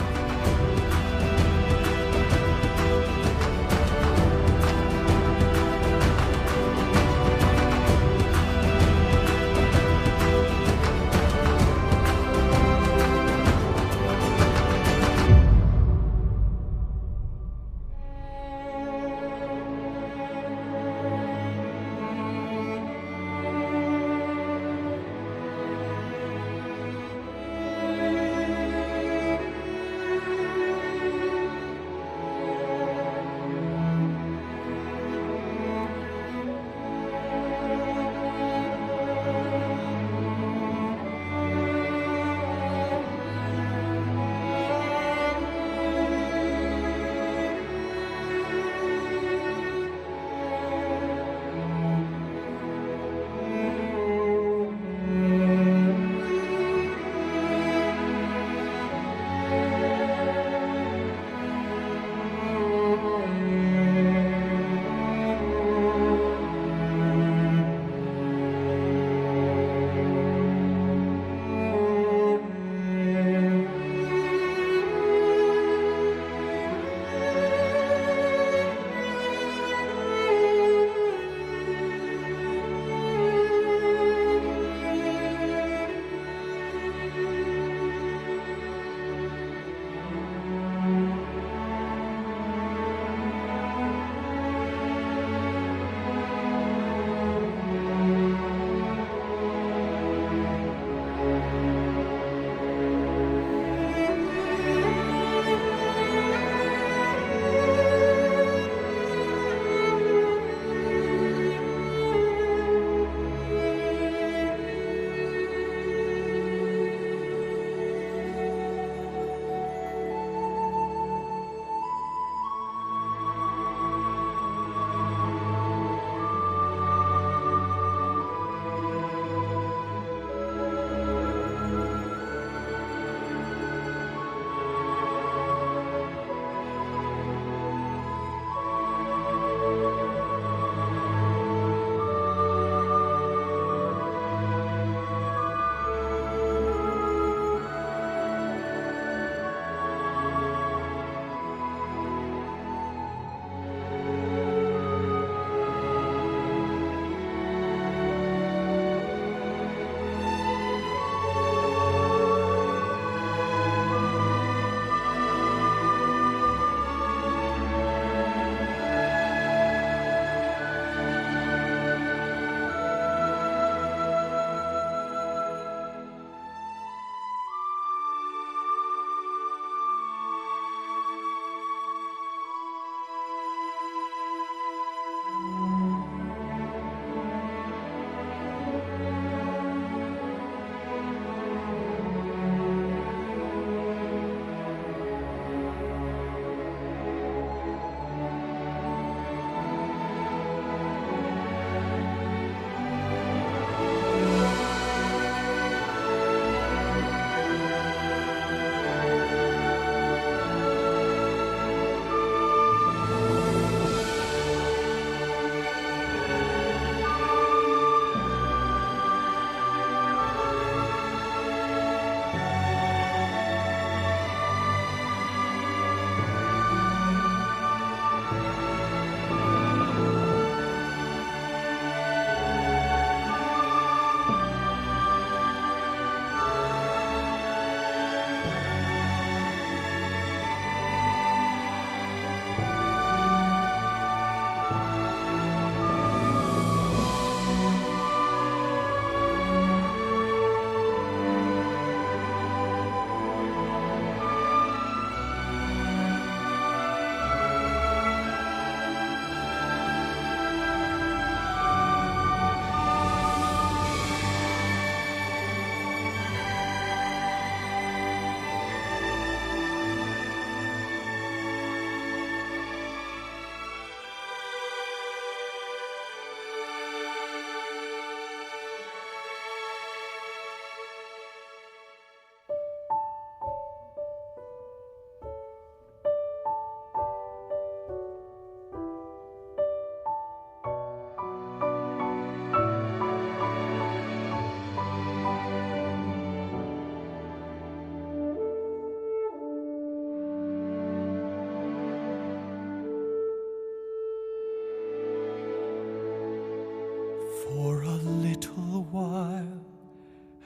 For a little while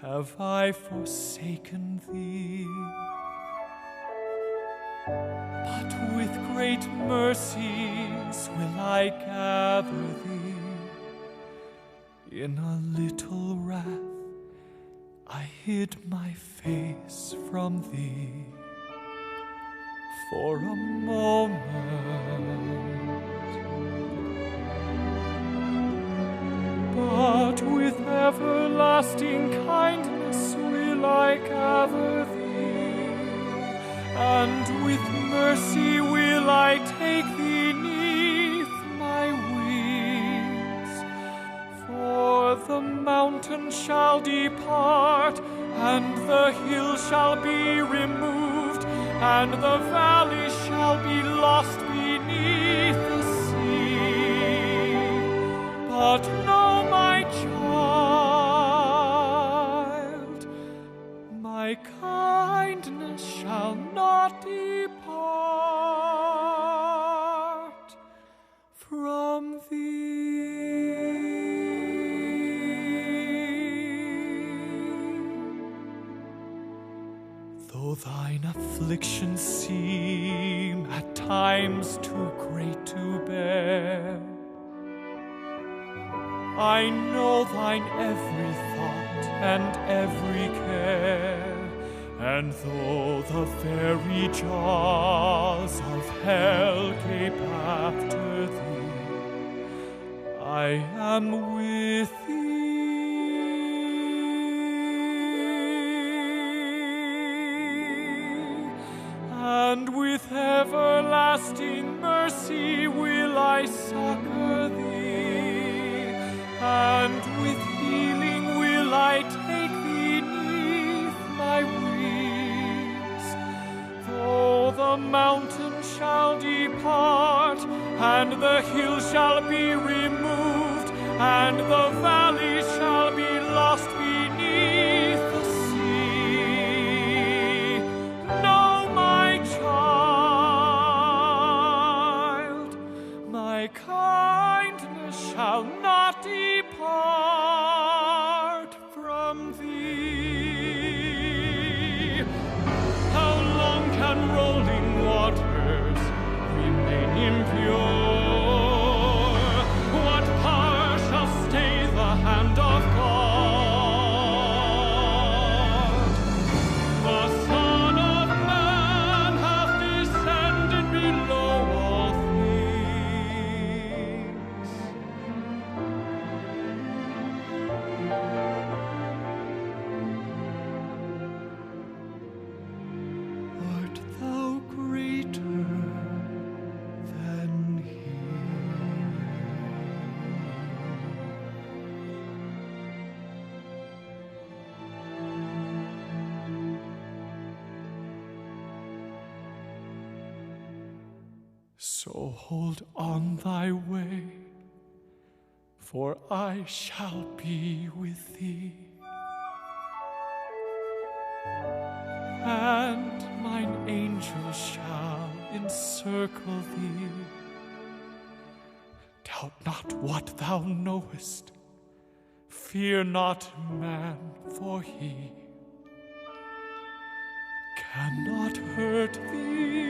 have I forsaken thee, but with great mercies will I gather thee. In a little wrath I hid my face from thee for a moment. But with everlasting kindness will I gather thee, and with mercy will I take thee neath my wings. For the mountain shall depart, and the hill shall be removed, and the valley shall be lost beneath the sea. But know, my child, my kindness shall not depart from thee. Though thine afflictions seem at times too great to bear, I know thine every thought and every care, and though the very jaws of hell gape after thee, I am with thee, and with everlasting mercy will I succor thee, and with healing will I take thee neath my wings. Though the mountain shall depart, and the hill shall be removed, and the valley shall be lost beneath the sea. Know, my child, my kindness shall not depart from thee. How long can rolling waters remain impure? What power shall stay the hand of God? The Son of Man hath descended below all things. Art thou greater than he? So hold on thy way, for I shall be with thee, and mine angels shall encircle thee. Doubt not what thou knowest, fear not man, for he cannot hurt thee.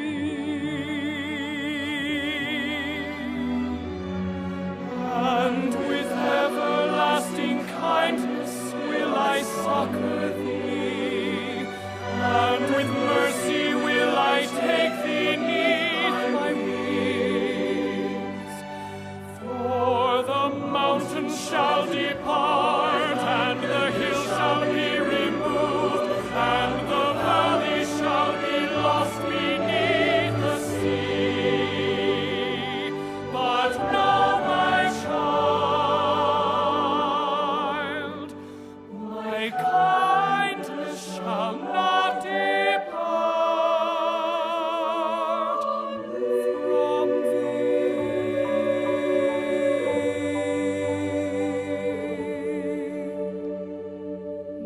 And with everlasting kindness will I succor thee, and with mercy will I take thee neath my wings. For the mountain shall depart, and the hill shall be removed, and the valley shall be lost beneath the sea. But know, my child, my kindness shall not depart from thee.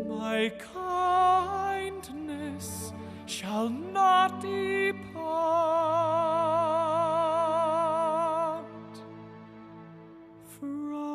My kindness shall not depart from